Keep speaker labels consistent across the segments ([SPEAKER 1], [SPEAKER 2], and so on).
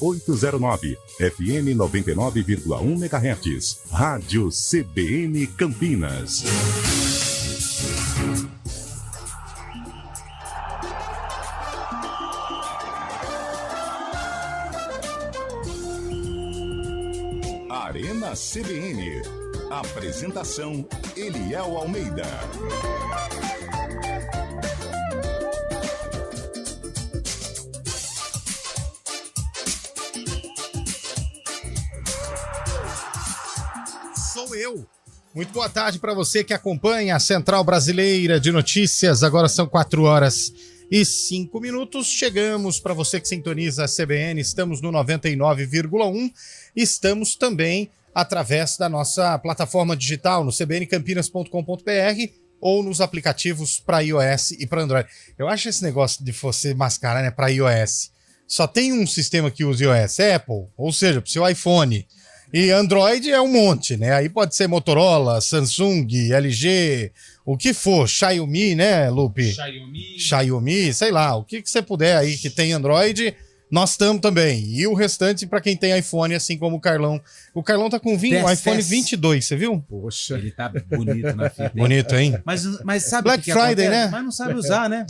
[SPEAKER 1] 809, FM 99,1 MHz. Rádio CBN Campinas. Arena CBN. Apresentação: Eliel Almeida.
[SPEAKER 2] Sou eu. Muito boa tarde para você que acompanha a Central Brasileira de Notícias. Agora são 4h05. Chegamos para você que sintoniza a CBN. Estamos no 99,1. Estamos também através da nossa plataforma digital no cbncampinas.com.br ou nos aplicativos para iOS e para Android. Eu acho esse negócio de você mascarar, né, para iOS. Só tem um sistema que usa iOS, Apple, ou seja, para o seu iPhone. E Android é um monte, né? Aí pode ser Motorola, Samsung, LG, o que for, Xiaomi, né, Lupe? Xiaomi, sei lá, o que você puder aí que tem Android, nós estamos também. E o restante para quem tem iPhone, assim como o Carlão. O Carlão tá com um iPhone 22, você viu?
[SPEAKER 3] Poxa. Ele tá bonito na fita.
[SPEAKER 2] Bonito, hein?
[SPEAKER 3] Mas sabe
[SPEAKER 2] Black
[SPEAKER 3] que
[SPEAKER 2] Friday,
[SPEAKER 3] acontece?
[SPEAKER 2] né?
[SPEAKER 3] Mas não sabe usar, né?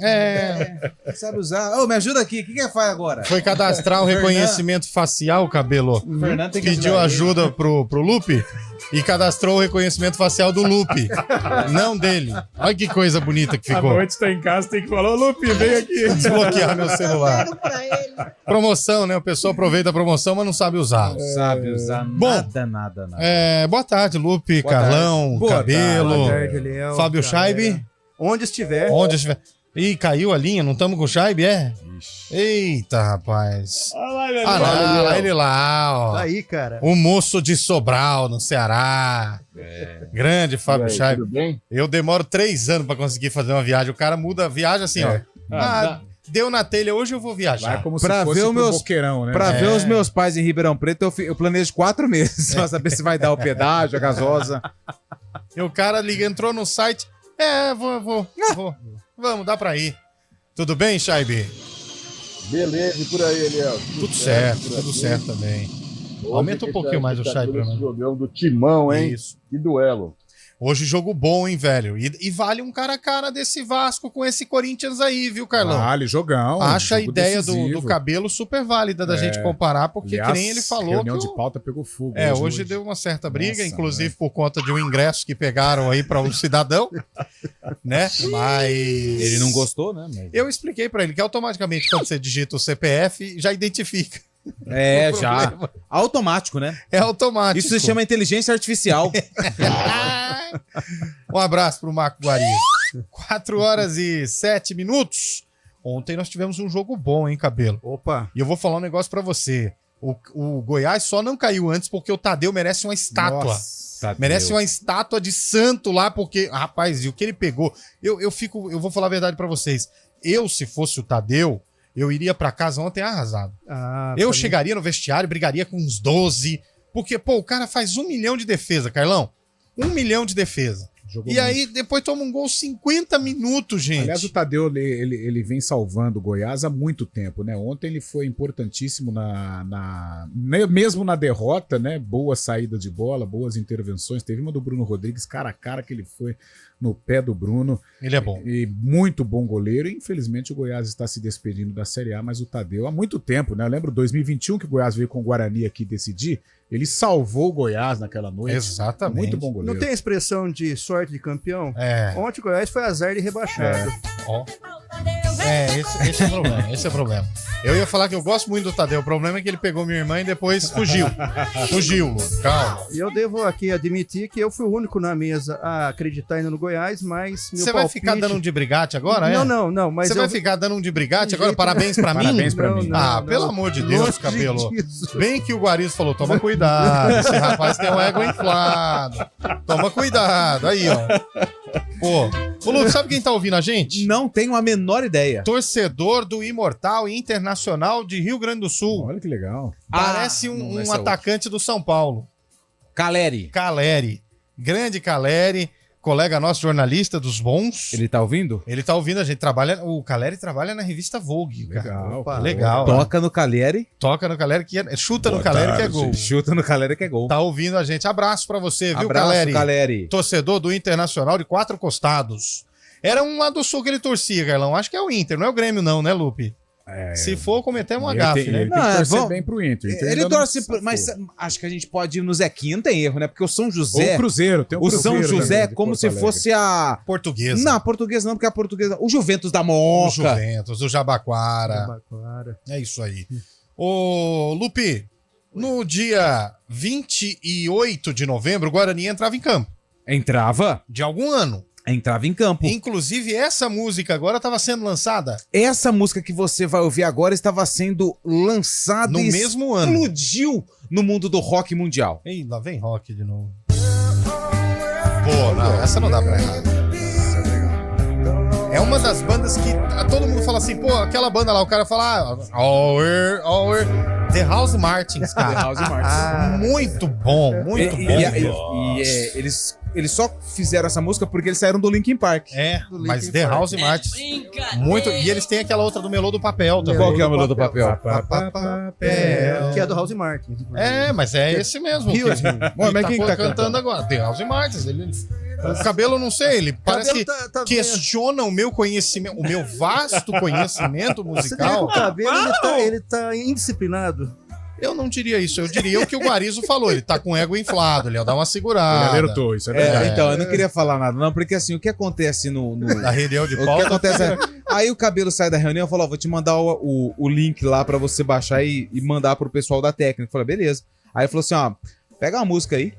[SPEAKER 2] Não
[SPEAKER 3] sabe usar. Ô, me ajuda aqui. O que faz agora?
[SPEAKER 2] Foi cadastrar o reconhecimento facial, Cabelo.
[SPEAKER 3] Fernando tem que
[SPEAKER 2] Pediu ajuda pro Lupe e cadastrou o reconhecimento facial do Lupe, não dele. Olha que coisa bonita que ficou.
[SPEAKER 4] À noite tá em casa, tem que falar, ô Lupe, vem aqui.
[SPEAKER 2] Desbloquear meu celular. Promoção, né? O pessoal aproveita a promoção, mas não sabe usar.
[SPEAKER 3] Não sabe usar nada.
[SPEAKER 2] Boa tarde, Lupe, Carlão, Cabelo,
[SPEAKER 5] boa tarde, Eliel,
[SPEAKER 2] Fábio Scheibe.
[SPEAKER 5] Onde estiver.
[SPEAKER 2] Ih, caiu a linha, não estamos com o Scheibe, é? Ixi. Eita, rapaz. Lá ele lá, ó.
[SPEAKER 5] Tá aí, cara.
[SPEAKER 2] O moço de Sobral, no Ceará. Grande Fábio Scheibe.
[SPEAKER 6] Tudo bem?
[SPEAKER 2] Eu demoro 3 anos pra conseguir fazer uma viagem. O cara viaja assim, ó. Deu na telha, hoje eu vou viajar.
[SPEAKER 4] Vai como
[SPEAKER 3] pra
[SPEAKER 4] se fosse
[SPEAKER 3] ver
[SPEAKER 4] pro boqueirão, né?
[SPEAKER 3] Pra ver os meus pais em Ribeirão Preto, eu planejo 4 meses pra saber se vai dar o pedágio, a gasosa.
[SPEAKER 2] E o cara entrou no site. Vou. Vamos, dá pra ir. Tudo bem, Scheibe?
[SPEAKER 6] Beleza, e por aí, Eliel?
[SPEAKER 2] Tudo certo também.
[SPEAKER 6] Hoje
[SPEAKER 2] Aumenta um pouquinho mais o Scheibe pra nós.
[SPEAKER 6] Jogão do Timão, hein?
[SPEAKER 2] Isso.
[SPEAKER 6] Que duelo.
[SPEAKER 2] Hoje jogo bom, hein, velho? E vale um cara a cara desse Vasco com esse Corinthians aí, viu, Carlão?
[SPEAKER 4] Vale, jogão.
[SPEAKER 2] Acho a
[SPEAKER 4] jogo
[SPEAKER 2] ideia do
[SPEAKER 4] decisivo.
[SPEAKER 2] Cabelo super válida da gente comparar, porque
[SPEAKER 4] Aliás,
[SPEAKER 2] que nem ele falou.
[SPEAKER 4] reunião de pauta pegou fogo.
[SPEAKER 2] Hoje deu uma certa briga,
[SPEAKER 4] Nossa,
[SPEAKER 2] inclusive por conta de um ingresso que pegaram aí para um cidadão, né? Mas
[SPEAKER 3] Ele não gostou, né?
[SPEAKER 2] eu expliquei para ele que automaticamente quando você digita o CPF já identifica.
[SPEAKER 3] Já. Automático, né?
[SPEAKER 2] É automático.
[SPEAKER 3] Isso se chama inteligência artificial.
[SPEAKER 2] Um abraço pro Marco Guariz. 4h07. Ontem nós tivemos um jogo bom, hein, Cabelo?
[SPEAKER 5] Opa.
[SPEAKER 2] E eu vou falar um negócio pra você. O Goiás só não caiu antes porque o Tadeu merece uma estátua.
[SPEAKER 4] Nossa,
[SPEAKER 2] Merece uma estátua de santo lá, porque, rapaz, e o que ele pegou? Eu vou falar a verdade pra vocês. Se fosse o Tadeu, eu iria pra casa ontem arrasado. Eu chegaria no vestiário, brigaria com uns 12, porque, o cara faz 1 milhão de defesa, Carlão. 1 milhão de defesa.
[SPEAKER 4] Jogou
[SPEAKER 2] E
[SPEAKER 4] muito.
[SPEAKER 2] aí, depois toma um gol 50 minutos, gente.
[SPEAKER 4] Aliás, o Tadeu, ele vem salvando o Goiás há muito tempo, né? Ontem ele foi importantíssimo mesmo na derrota, né? Boa saída de bola, boas intervenções. Teve uma do Bruno Rodrigues, cara a cara que ele foi no pé do Bruno.
[SPEAKER 2] Ele é bom.
[SPEAKER 4] E muito bom goleiro. E, infelizmente, o Goiás está se despedindo da Série A, mas o Tadeu há muito tempo, né? Eu lembro 2021 que o Goiás veio com o Guarani aqui decidir. Ele salvou o Goiás naquela noite.
[SPEAKER 2] Exatamente.
[SPEAKER 4] Muito bom goleiro.
[SPEAKER 5] Não tem a expressão de sorte de campeão?
[SPEAKER 2] É.
[SPEAKER 5] Ontem o Goiás foi azar de rebaixado.
[SPEAKER 2] Ó. Esse é o problema. Esse é o problema. Eu ia falar que eu gosto muito do Tadeu. O problema é que ele pegou minha irmã e depois fugiu. Fugiu, calma.
[SPEAKER 5] E eu devo aqui admitir que eu fui o único na mesa a acreditar ainda no Goiás, mas meu
[SPEAKER 2] Você vai
[SPEAKER 5] palpite...
[SPEAKER 2] ficar dando um de brigate agora,
[SPEAKER 5] Não, mas
[SPEAKER 2] Você vai ficar dando um de brigate agora? Parabéns pra mim?
[SPEAKER 4] Parabéns pra mim.
[SPEAKER 2] Pelo amor de Deus,
[SPEAKER 5] Longe
[SPEAKER 2] Cabelo.
[SPEAKER 5] disso.
[SPEAKER 2] Bem que o Guariz falou, toma cuidado, esse rapaz tem um ego inflado. Toma cuidado, aí, ó. Pô, ô Lu, sabe quem tá ouvindo a gente?
[SPEAKER 3] Não tenho a menor ideia.
[SPEAKER 2] Torcedor do Imortal Internacional de Rio Grande do Sul.
[SPEAKER 4] Olha que legal.
[SPEAKER 2] Parece
[SPEAKER 4] não,
[SPEAKER 2] um
[SPEAKER 4] esse é
[SPEAKER 2] atacante do São Paulo.
[SPEAKER 3] Caleri.
[SPEAKER 2] Caleri. Grande Caleri. colega nosso, jornalista dos bons.
[SPEAKER 3] Ele tá ouvindo?
[SPEAKER 2] Ele tá ouvindo a gente. O Caleri trabalha na revista Vogue. Cara.
[SPEAKER 4] Legal.
[SPEAKER 5] Opa,
[SPEAKER 2] Legal.
[SPEAKER 3] Toca no Caleri.
[SPEAKER 2] Toca no Caleri, chuta no Caleri que é gol.
[SPEAKER 3] Chuta no Caleri que é gol.
[SPEAKER 2] Tá ouvindo a gente. Abraço pra você, viu,
[SPEAKER 3] Abraço,
[SPEAKER 2] Caleri?
[SPEAKER 3] Caleri.
[SPEAKER 2] Torcedor do Internacional de Quatro Costados. Era um lá do Sul que ele torcia, Carlão. Acho que é o Inter, não é o Grêmio não, né, Lupe? Se for, cometemos um gafe, né?
[SPEAKER 4] Ele tem que
[SPEAKER 3] Não,
[SPEAKER 4] torcer
[SPEAKER 3] vamos-
[SPEAKER 4] bem pro Inter. O Inter
[SPEAKER 3] Ele
[SPEAKER 4] ainda não
[SPEAKER 3] torce,
[SPEAKER 4] safou.
[SPEAKER 3] mas acho que a gente pode ir no Zequinha, não tem erro, né? Porque o São
[SPEAKER 4] Ou
[SPEAKER 3] José,
[SPEAKER 4] o Cruzeiro. Tem
[SPEAKER 3] o São
[SPEAKER 4] Cruzeiro
[SPEAKER 3] José
[SPEAKER 4] também,
[SPEAKER 3] é
[SPEAKER 4] de
[SPEAKER 3] como
[SPEAKER 4] Porto
[SPEAKER 3] se
[SPEAKER 4] Alegre.
[SPEAKER 3] fosse a...
[SPEAKER 2] Portuguesa.
[SPEAKER 3] Não, a portuguesa não, porque a portuguesa... O Juventus da
[SPEAKER 2] O
[SPEAKER 3] Moca.
[SPEAKER 2] Juventus, o Jabaquara.
[SPEAKER 5] Jabaquara.
[SPEAKER 2] É isso aí. Ô, Lupe, no dia 28 de novembro, o Guarani entrava em campo.
[SPEAKER 3] Entrava
[SPEAKER 2] De algum ano.
[SPEAKER 3] em campo.
[SPEAKER 2] Inclusive, essa música agora estava sendo lançada
[SPEAKER 3] Essa música que você vai ouvir agora estava sendo lançada
[SPEAKER 2] no
[SPEAKER 3] e
[SPEAKER 2] mesmo ano.
[SPEAKER 3] explodiu no mundo do rock mundial.
[SPEAKER 2] Ih, lá vem rock de novo. Pô, não, essa não dá pra errar. É uma das bandas que todo mundo fala assim, pô, aquela banda lá, o cara fala, The House Martins,
[SPEAKER 3] The
[SPEAKER 2] cara.
[SPEAKER 3] House Martins.
[SPEAKER 2] Muito bom, muito bom.
[SPEAKER 3] Eles só fizeram essa música porque eles saíram do Linkin Park.
[SPEAKER 2] É,
[SPEAKER 5] Do
[SPEAKER 2] mas
[SPEAKER 5] Linkin
[SPEAKER 2] The
[SPEAKER 5] Park.
[SPEAKER 2] House Martins, muito. E eles têm aquela outra do Melô do Papel também.
[SPEAKER 3] Qual que é o Melô do Papel?
[SPEAKER 5] Que é do House Martins.
[SPEAKER 2] É, mas é esse mesmo. Que,
[SPEAKER 5] Rios.
[SPEAKER 2] mas
[SPEAKER 4] mas quem
[SPEAKER 2] tá
[SPEAKER 4] tá
[SPEAKER 2] cantando agora? The House Martins. O cabelo, eu não sei, ele parece que
[SPEAKER 5] tá
[SPEAKER 2] questiona o meu conhecimento, o meu vasto conhecimento
[SPEAKER 5] Você diria que o
[SPEAKER 2] musical.
[SPEAKER 5] cabelo ele tá indisciplinado.
[SPEAKER 2] Eu não diria isso, eu diria o que o Guarizo falou. Ele tá com o ego inflado, ele ia dar uma segurada.
[SPEAKER 4] Ele alertou, isso é verdade.
[SPEAKER 3] Então, eu não queria falar nada, não, porque assim, o que acontece
[SPEAKER 2] Na reunião de
[SPEAKER 3] O que
[SPEAKER 2] pauta.
[SPEAKER 3] acontece é, aí o cabelo sai da reunião e falou, ó, vou te mandar o link lá pra você baixar e mandar pro pessoal da técnica. Eu falei, beleza. Aí ele falou assim, ó, pega uma música aí.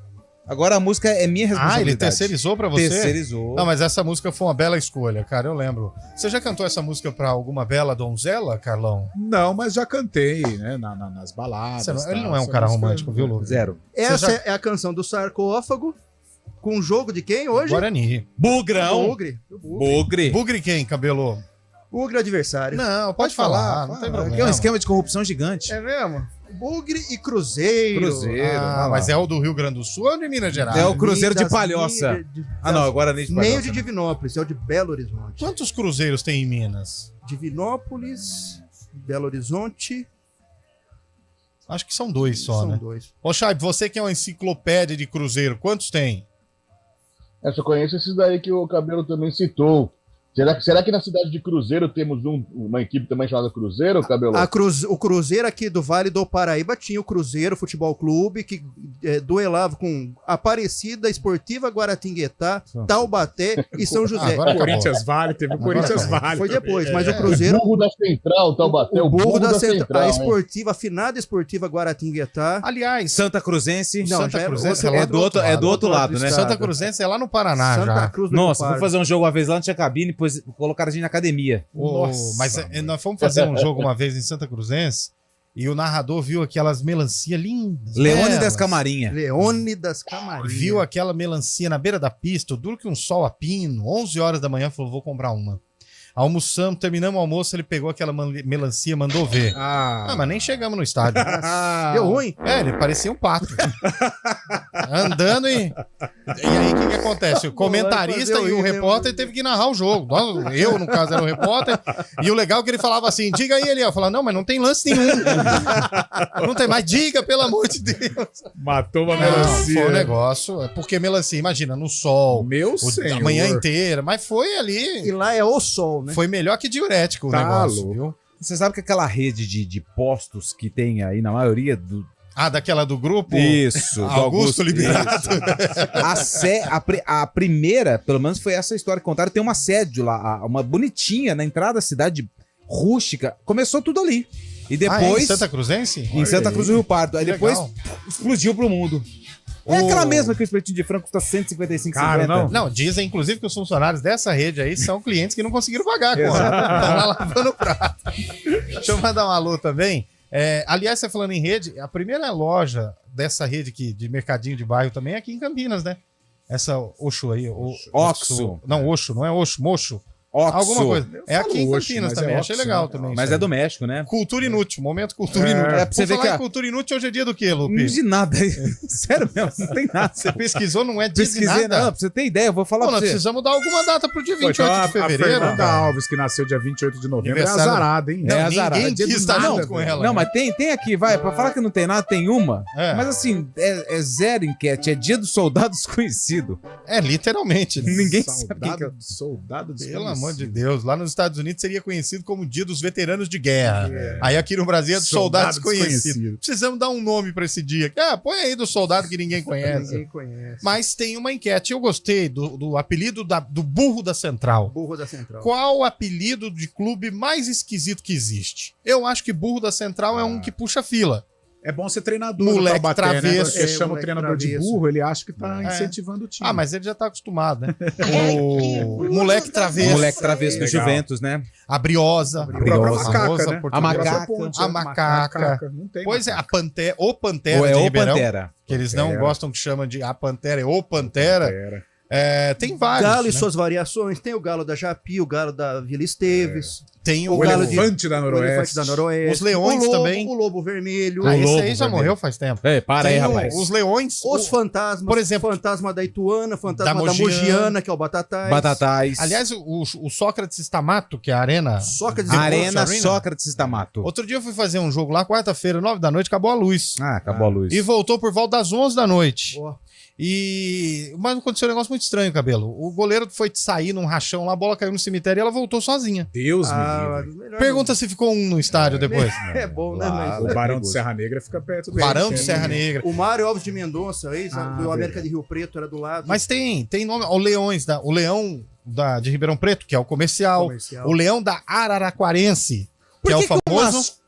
[SPEAKER 3] Agora a música é minha
[SPEAKER 2] Ah,
[SPEAKER 3] responsabilidade.
[SPEAKER 2] ele terceirizou pra você?
[SPEAKER 3] Terceirizou.
[SPEAKER 2] Não, mas essa música foi uma bela escolha, cara, eu lembro. Você já cantou essa música pra alguma bela donzela, Carlão?
[SPEAKER 4] Não, mas já cantei, né? nas baladas.
[SPEAKER 2] Ele não é um
[SPEAKER 4] Essa
[SPEAKER 2] cara
[SPEAKER 4] música-
[SPEAKER 2] romântico, viu, Lu?
[SPEAKER 3] Zero.
[SPEAKER 5] Essa
[SPEAKER 2] já-
[SPEAKER 5] é a canção do sarcófago, com o jogo de quem hoje?
[SPEAKER 2] Guarani.
[SPEAKER 3] Bugrão.
[SPEAKER 5] Bugre.
[SPEAKER 3] Bugre.
[SPEAKER 2] Bugre quem, cabelo?
[SPEAKER 5] Bugre adversário.
[SPEAKER 2] Não, pode falar, não tem
[SPEAKER 3] Que
[SPEAKER 2] problema.
[SPEAKER 3] é um esquema de corrupção gigante.
[SPEAKER 5] É mesmo? Bugre e Cruzeiro.
[SPEAKER 3] Cruzeiro.
[SPEAKER 2] Ah, mas é o do Rio Grande do Sul ou de Minas Gerais?
[SPEAKER 3] É o Cruzeiro de
[SPEAKER 5] Das
[SPEAKER 3] Palhoça.
[SPEAKER 5] minhas-
[SPEAKER 3] Ah, não, agora nem de
[SPEAKER 5] Nem o
[SPEAKER 3] Palhoça,
[SPEAKER 5] de
[SPEAKER 3] né?
[SPEAKER 5] Divinópolis, é o de Belo Horizonte.
[SPEAKER 2] Quantos cruzeiros tem em Minas?
[SPEAKER 5] Divinópolis, Belo Horizonte.
[SPEAKER 2] Acho que são dois só,
[SPEAKER 5] São
[SPEAKER 2] né?
[SPEAKER 5] dois.
[SPEAKER 2] Ô, Chaib, você que é uma enciclopédia de cruzeiro, quantos tem?
[SPEAKER 6] Eu só conheço esses daí que o Cabelo também citou. Será que na cidade de Cruzeiro temos uma equipe também chamada Cruzeiro, Cabelo?
[SPEAKER 5] O Cruzeiro aqui do Vale do Paraíba tinha o Cruzeiro Futebol Clube, que duelava com Aparecida, Esportiva Guaratinguetá, Taubaté e São José.
[SPEAKER 2] Agora
[SPEAKER 4] O Corinthians Vale, teve o Corinthians Vale.
[SPEAKER 5] Foi
[SPEAKER 4] também.
[SPEAKER 5] depois, mas o
[SPEAKER 6] O
[SPEAKER 5] Cruzeiro...
[SPEAKER 6] Burro da Central, Taubaté,
[SPEAKER 5] o Burro da Central,
[SPEAKER 6] Central.
[SPEAKER 5] a
[SPEAKER 6] hein?
[SPEAKER 5] esportiva, a afinada Esportiva Guaratinguetá.
[SPEAKER 2] Aliás,
[SPEAKER 3] Santa Cruzense.
[SPEAKER 5] Não,
[SPEAKER 2] Santa
[SPEAKER 5] já
[SPEAKER 2] Cruzense
[SPEAKER 5] outra-
[SPEAKER 2] é lá
[SPEAKER 3] é do outro lado, né?
[SPEAKER 5] estado.
[SPEAKER 2] Santa Cruzense é lá no Paraná
[SPEAKER 5] Santa
[SPEAKER 2] já.
[SPEAKER 5] Cruz do
[SPEAKER 3] Nossa,
[SPEAKER 5] Rio
[SPEAKER 3] fui fazer um jogo uma vez lá, não tinha cabine, depois colocaram a gente na academia.
[SPEAKER 2] Mas nós fomos fazer um jogo uma vez em Santa Cruzense e o narrador viu aquelas melancia lindas.
[SPEAKER 3] Leone
[SPEAKER 2] belas.
[SPEAKER 3] das Camarinhas.
[SPEAKER 5] Leone das Camarinhas.
[SPEAKER 2] Viu aquela melancia na beira da pista, duro que um sol a pino, 11 horas da manhã, falou, vou comprar uma. Almoçamos, terminamos o almoço, ele pegou aquela melancia, mandou ver. Ah, mas nem chegamos no estádio.
[SPEAKER 5] Deu ruim.
[SPEAKER 2] É, ele parecia um pato. Andando e aí o que acontece? O comentarista
[SPEAKER 5] fazer
[SPEAKER 2] e o
[SPEAKER 5] isso,
[SPEAKER 2] repórter teve que narrar o jogo. Eu, no caso, era o repórter. E o legal é que ele falava assim, diga aí, Eliel. Eu falava, não, mas não tem lance nenhum. Não tem mais, diga, pelo amor de Deus.
[SPEAKER 4] Matou uma
[SPEAKER 2] Não,
[SPEAKER 4] melancia.
[SPEAKER 2] foi um negócio. Porque melancia, imagina, no sol,
[SPEAKER 4] Meu senhor.
[SPEAKER 2] a manhã inteira. Mas foi ali,
[SPEAKER 5] E lá é o sol, né?
[SPEAKER 2] foi melhor que diurético o
[SPEAKER 4] Tá
[SPEAKER 2] negócio,
[SPEAKER 4] louco.
[SPEAKER 2] viu?
[SPEAKER 3] Você sabe que aquela rede de postos que tem aí na maioria do...
[SPEAKER 2] Ah, daquela do grupo?
[SPEAKER 3] Isso, do
[SPEAKER 2] Augusto Liberato.
[SPEAKER 3] A primeira, pelo menos foi essa história que contaram, tem uma sede lá, uma bonitinha na entrada da cidade rústica. Começou tudo ali. E
[SPEAKER 2] Ah,
[SPEAKER 3] depois...
[SPEAKER 2] em Santa Cruzense?
[SPEAKER 3] em Santa Cruz do Rio Pardo. Aí
[SPEAKER 2] Que
[SPEAKER 3] depois
[SPEAKER 2] legal.
[SPEAKER 3] explodiu pro mundo. É aquela mesma que o espetinho de frango custa 155,50.
[SPEAKER 4] Cara, não.
[SPEAKER 2] Não, dizem inclusive que os funcionários dessa rede aí são clientes que não conseguiram pagar a conta. Estão lá lavando o prato. Deixa eu mandar um alô também. Aliás, você falando em rede, a primeira loja dessa rede aqui, de mercadinho de bairro também é aqui em Campinas, né? Essa Oxo aí.
[SPEAKER 3] Oxo.
[SPEAKER 2] Não, Oxo, não é Oxo, Moxo.
[SPEAKER 3] Oxo.
[SPEAKER 2] Alguma coisa. É
[SPEAKER 4] falo
[SPEAKER 2] aqui em
[SPEAKER 4] Oxo,
[SPEAKER 2] Campinas
[SPEAKER 4] mas
[SPEAKER 2] também.
[SPEAKER 4] é
[SPEAKER 2] Achei
[SPEAKER 4] Oxo,
[SPEAKER 2] legal
[SPEAKER 4] né?
[SPEAKER 2] também.
[SPEAKER 3] Mas
[SPEAKER 2] isso
[SPEAKER 3] é
[SPEAKER 2] aí.
[SPEAKER 3] do México, né?
[SPEAKER 2] Cultura inútil, momento cultura inútil.
[SPEAKER 3] pra você
[SPEAKER 2] Por
[SPEAKER 3] ver
[SPEAKER 2] falar
[SPEAKER 3] que
[SPEAKER 2] em cultura inútil, hoje é dia do quê,
[SPEAKER 3] Não
[SPEAKER 2] Lupe?
[SPEAKER 3] de nada. Sério mesmo, não tem nada.
[SPEAKER 2] Você pesquisou, não é dia de
[SPEAKER 3] Pesquisei,
[SPEAKER 2] nada?
[SPEAKER 3] não, pra você ter ideia, eu vou falar
[SPEAKER 2] Pô,
[SPEAKER 3] pra
[SPEAKER 2] nós
[SPEAKER 3] você.
[SPEAKER 2] precisamos dar alguma data pro dia 28
[SPEAKER 4] Então,
[SPEAKER 2] de fevereiro.
[SPEAKER 4] a Fernanda
[SPEAKER 2] cara.
[SPEAKER 4] Alves, que nasceu dia 28 de novembro,
[SPEAKER 2] Aniversário-
[SPEAKER 4] é azarada, hein?
[SPEAKER 2] Não,
[SPEAKER 3] É azarada.
[SPEAKER 2] ninguém
[SPEAKER 4] Dia
[SPEAKER 2] quis
[SPEAKER 4] do
[SPEAKER 2] estar
[SPEAKER 4] nada,
[SPEAKER 2] junto com
[SPEAKER 4] velho.
[SPEAKER 2] ela.
[SPEAKER 3] Não,
[SPEAKER 2] né?
[SPEAKER 3] mas tem aqui, vai. Pra falar que não tem nada, tem uma.
[SPEAKER 2] É.
[SPEAKER 3] Mas assim, é zero enquete. É dia do soldado desconhecido.
[SPEAKER 2] É, literalmente.
[SPEAKER 3] Ninguém sabe quem que é.
[SPEAKER 4] Soldado
[SPEAKER 2] Pelo amor de Deus, lá nos Estados Unidos seria conhecido como Dia dos Veteranos de Guerra. Aí aqui no Brasil é do Soldado
[SPEAKER 4] Soldado
[SPEAKER 2] Desconhecido.
[SPEAKER 4] Desconhecido.
[SPEAKER 2] Precisamos dar um nome pra esse dia. Põe aí do soldado que ninguém conhece.
[SPEAKER 5] Ninguém conhece.
[SPEAKER 2] Mas tem uma enquete. Eu gostei do apelido do burro da Central.
[SPEAKER 5] Burro da Central.
[SPEAKER 2] Qual o apelido de clube mais esquisito que existe? Eu acho que burro da Central é um que puxa fila.
[SPEAKER 4] É bom ser treinador
[SPEAKER 2] Moleque
[SPEAKER 4] no Taubaté, né?
[SPEAKER 2] travesso.
[SPEAKER 4] Porque chama o
[SPEAKER 5] Moleque
[SPEAKER 4] treinador de
[SPEAKER 5] travesso.
[SPEAKER 4] burro, ele acha que tá
[SPEAKER 2] É.
[SPEAKER 4] incentivando o time.
[SPEAKER 2] Ah, mas ele já tá acostumado, né? O moleque travesso.
[SPEAKER 3] Moleque travesso do
[SPEAKER 4] Legal.
[SPEAKER 3] Juventus, né?
[SPEAKER 2] A briosa.
[SPEAKER 4] A própria
[SPEAKER 3] Briosa.
[SPEAKER 4] macaca, né?
[SPEAKER 3] A macaca.
[SPEAKER 2] A macaca.
[SPEAKER 4] Não tem
[SPEAKER 2] Pois é,
[SPEAKER 4] macaca.
[SPEAKER 2] a Pantera, o Pantera
[SPEAKER 3] Ou é
[SPEAKER 2] de
[SPEAKER 3] o
[SPEAKER 2] Ribeirão,
[SPEAKER 3] Pantera.
[SPEAKER 2] que eles não
[SPEAKER 4] Pantera.
[SPEAKER 2] gostam que chama de a Pantera, é o Pantera.
[SPEAKER 4] Pantera.
[SPEAKER 2] Tem vários.
[SPEAKER 5] Galo e
[SPEAKER 2] né?
[SPEAKER 5] suas variações. Tem o galo da Japi, o galo da Vila Esteves,
[SPEAKER 2] Tem
[SPEAKER 5] o
[SPEAKER 2] o,
[SPEAKER 4] O
[SPEAKER 5] galo de-
[SPEAKER 4] elefante da
[SPEAKER 5] o elefante
[SPEAKER 4] Noroeste.
[SPEAKER 5] da Noroeste.
[SPEAKER 2] Os leões
[SPEAKER 5] o lobo,
[SPEAKER 2] também.
[SPEAKER 5] O lobo vermelho.
[SPEAKER 2] Ah, esse
[SPEAKER 3] lobo
[SPEAKER 2] aí já
[SPEAKER 3] vermelho.
[SPEAKER 2] morreu faz tempo.
[SPEAKER 3] Ei, para aí,
[SPEAKER 2] Tem
[SPEAKER 3] rapaz.
[SPEAKER 2] os leões.
[SPEAKER 5] Os fantasmas.
[SPEAKER 2] por exemplo,
[SPEAKER 5] fantasma da Ituana, fantasma
[SPEAKER 2] da
[SPEAKER 5] da
[SPEAKER 2] Mogiana,
[SPEAKER 5] Mogiana, que é o Batatais.
[SPEAKER 3] Batatais.
[SPEAKER 2] Aliás, o Sócrates Stamato, que é a arena.
[SPEAKER 5] Sócrates
[SPEAKER 3] Arena
[SPEAKER 2] Arena.
[SPEAKER 3] Sócrates Stamato.
[SPEAKER 2] Outro dia eu fui fazer um jogo lá, quarta-feira, 9 da noite, acabou a luz.
[SPEAKER 3] Ah, acabou a luz.
[SPEAKER 2] E voltou por volta das 11 da noite.
[SPEAKER 5] Ó,
[SPEAKER 2] Mas aconteceu um negócio muito estranho, Cabelo. O goleiro foi sair num rachão lá, a bola caiu no cemitério e ela voltou sozinha.
[SPEAKER 4] Deus me
[SPEAKER 5] ah,
[SPEAKER 4] livre.
[SPEAKER 5] melhor
[SPEAKER 2] Pergunta se ficou um no estádio depois.
[SPEAKER 5] não. É bom, né?
[SPEAKER 3] Lá,
[SPEAKER 5] Mas...
[SPEAKER 4] O Barão de Serra Negra fica perto do
[SPEAKER 2] Barão de
[SPEAKER 4] Eixo,
[SPEAKER 2] Serra
[SPEAKER 4] né?
[SPEAKER 2] Negra.
[SPEAKER 5] O Mário Alves de Mendonça, ex
[SPEAKER 4] Ah,
[SPEAKER 5] do
[SPEAKER 4] verdade.
[SPEAKER 5] América de Rio Preto, era do lado.
[SPEAKER 2] Mas tem nome. O Leões, o Leão de Ribeirão Preto, que é o comercial. O Leão da Araraquarense, que é o famoso.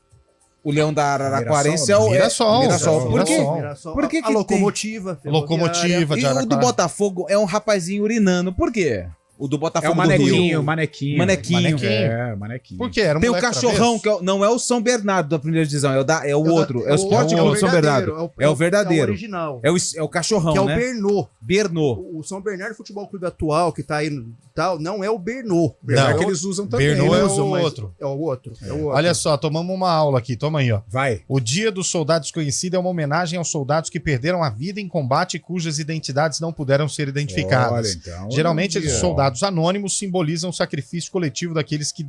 [SPEAKER 3] O Leão da Araraquarense é o
[SPEAKER 2] Mirassol.
[SPEAKER 3] Mirassol. Por quê?
[SPEAKER 5] Mirassol.
[SPEAKER 3] Por que
[SPEAKER 5] a
[SPEAKER 3] que
[SPEAKER 5] locomotiva.
[SPEAKER 2] Locomotiva de
[SPEAKER 3] E o do
[SPEAKER 2] Araraquara.
[SPEAKER 3] Botafogo é um rapazinho urinando. Por quê? O do
[SPEAKER 4] É
[SPEAKER 3] Botafogo
[SPEAKER 4] o
[SPEAKER 3] do Rio.
[SPEAKER 4] manequinho.
[SPEAKER 3] Manequinho.
[SPEAKER 4] É, manequinho.
[SPEAKER 2] Por quê? Era um
[SPEAKER 3] Tem o
[SPEAKER 2] moleque
[SPEAKER 3] cachorrão,
[SPEAKER 2] travesso?
[SPEAKER 3] não é o São Bernardo da primeira divisão, é o outro. É o Sport Clube São Bernardo. É o
[SPEAKER 5] É
[SPEAKER 3] verdadeiro.
[SPEAKER 5] o original.
[SPEAKER 3] É o cachorrão,
[SPEAKER 5] Que é o
[SPEAKER 3] né?
[SPEAKER 5] Bernô.
[SPEAKER 3] Bernô.
[SPEAKER 5] O São Bernardo Futebol Clube atual, que tá aí no tal, não é o Bernô.
[SPEAKER 2] Não,
[SPEAKER 4] É que eles usam também.
[SPEAKER 2] Bernô
[SPEAKER 4] né?
[SPEAKER 2] é
[SPEAKER 5] Usam,
[SPEAKER 2] o
[SPEAKER 5] mas
[SPEAKER 2] outro.
[SPEAKER 5] É o outro. É o outro.
[SPEAKER 2] Olha só, tomamos uma aula aqui. Toma aí, ó.
[SPEAKER 4] Vai.
[SPEAKER 2] O Dia do Soldado Desconhecido é uma homenagem aos soldados que perderam a vida em combate e cujas identidades não puderam ser identificadas.
[SPEAKER 4] Olha, então,
[SPEAKER 2] Geralmente,
[SPEAKER 4] olha um
[SPEAKER 2] esses
[SPEAKER 4] dia.
[SPEAKER 2] soldados anônimos simbolizam o sacrifício coletivo daqueles que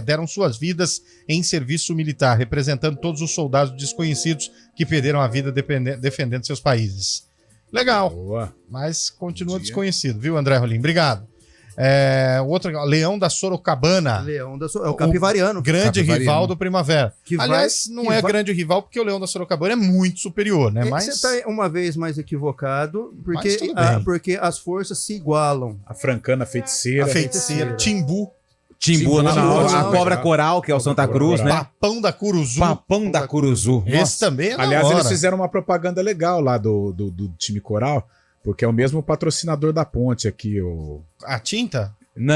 [SPEAKER 2] deram suas vidas em serviço militar, representando todos os soldados desconhecidos que perderam a vida defendendo seus países. Legal,
[SPEAKER 4] Boa.
[SPEAKER 2] mas continua
[SPEAKER 4] Bom dia.
[SPEAKER 2] desconhecido, viu, André Rolim? Obrigado. O outro, Leão da Sorocabana,
[SPEAKER 5] Leão da é o Capivariano.
[SPEAKER 2] grande
[SPEAKER 3] Capivariano.
[SPEAKER 2] rival do Primavera.
[SPEAKER 5] Que vai-
[SPEAKER 2] Aliás, não
[SPEAKER 5] que
[SPEAKER 2] é
[SPEAKER 5] vai-
[SPEAKER 2] grande rival porque o Leão da Sorocabana é muito superior, né? Mas
[SPEAKER 5] Você tá uma vez mais equivocado,
[SPEAKER 2] Mas tudo
[SPEAKER 5] porque,
[SPEAKER 2] bem.
[SPEAKER 5] porque as forças se igualam.
[SPEAKER 4] A francana feiticeira.
[SPEAKER 2] a feiticeira, Timbu,
[SPEAKER 3] Timbu,
[SPEAKER 4] Timbu,
[SPEAKER 3] a
[SPEAKER 5] não,
[SPEAKER 3] Cobra
[SPEAKER 4] já.
[SPEAKER 3] Coral, que é o Santa Cruz, né?
[SPEAKER 2] Papão da Curuzu.
[SPEAKER 3] Papão da Curuzu.
[SPEAKER 2] Esse também é da
[SPEAKER 4] Aliás,
[SPEAKER 2] hora.
[SPEAKER 4] eles fizeram uma propaganda legal lá do time coral, porque é o mesmo patrocinador da ponte aqui, o...
[SPEAKER 2] A tinta?
[SPEAKER 3] Não,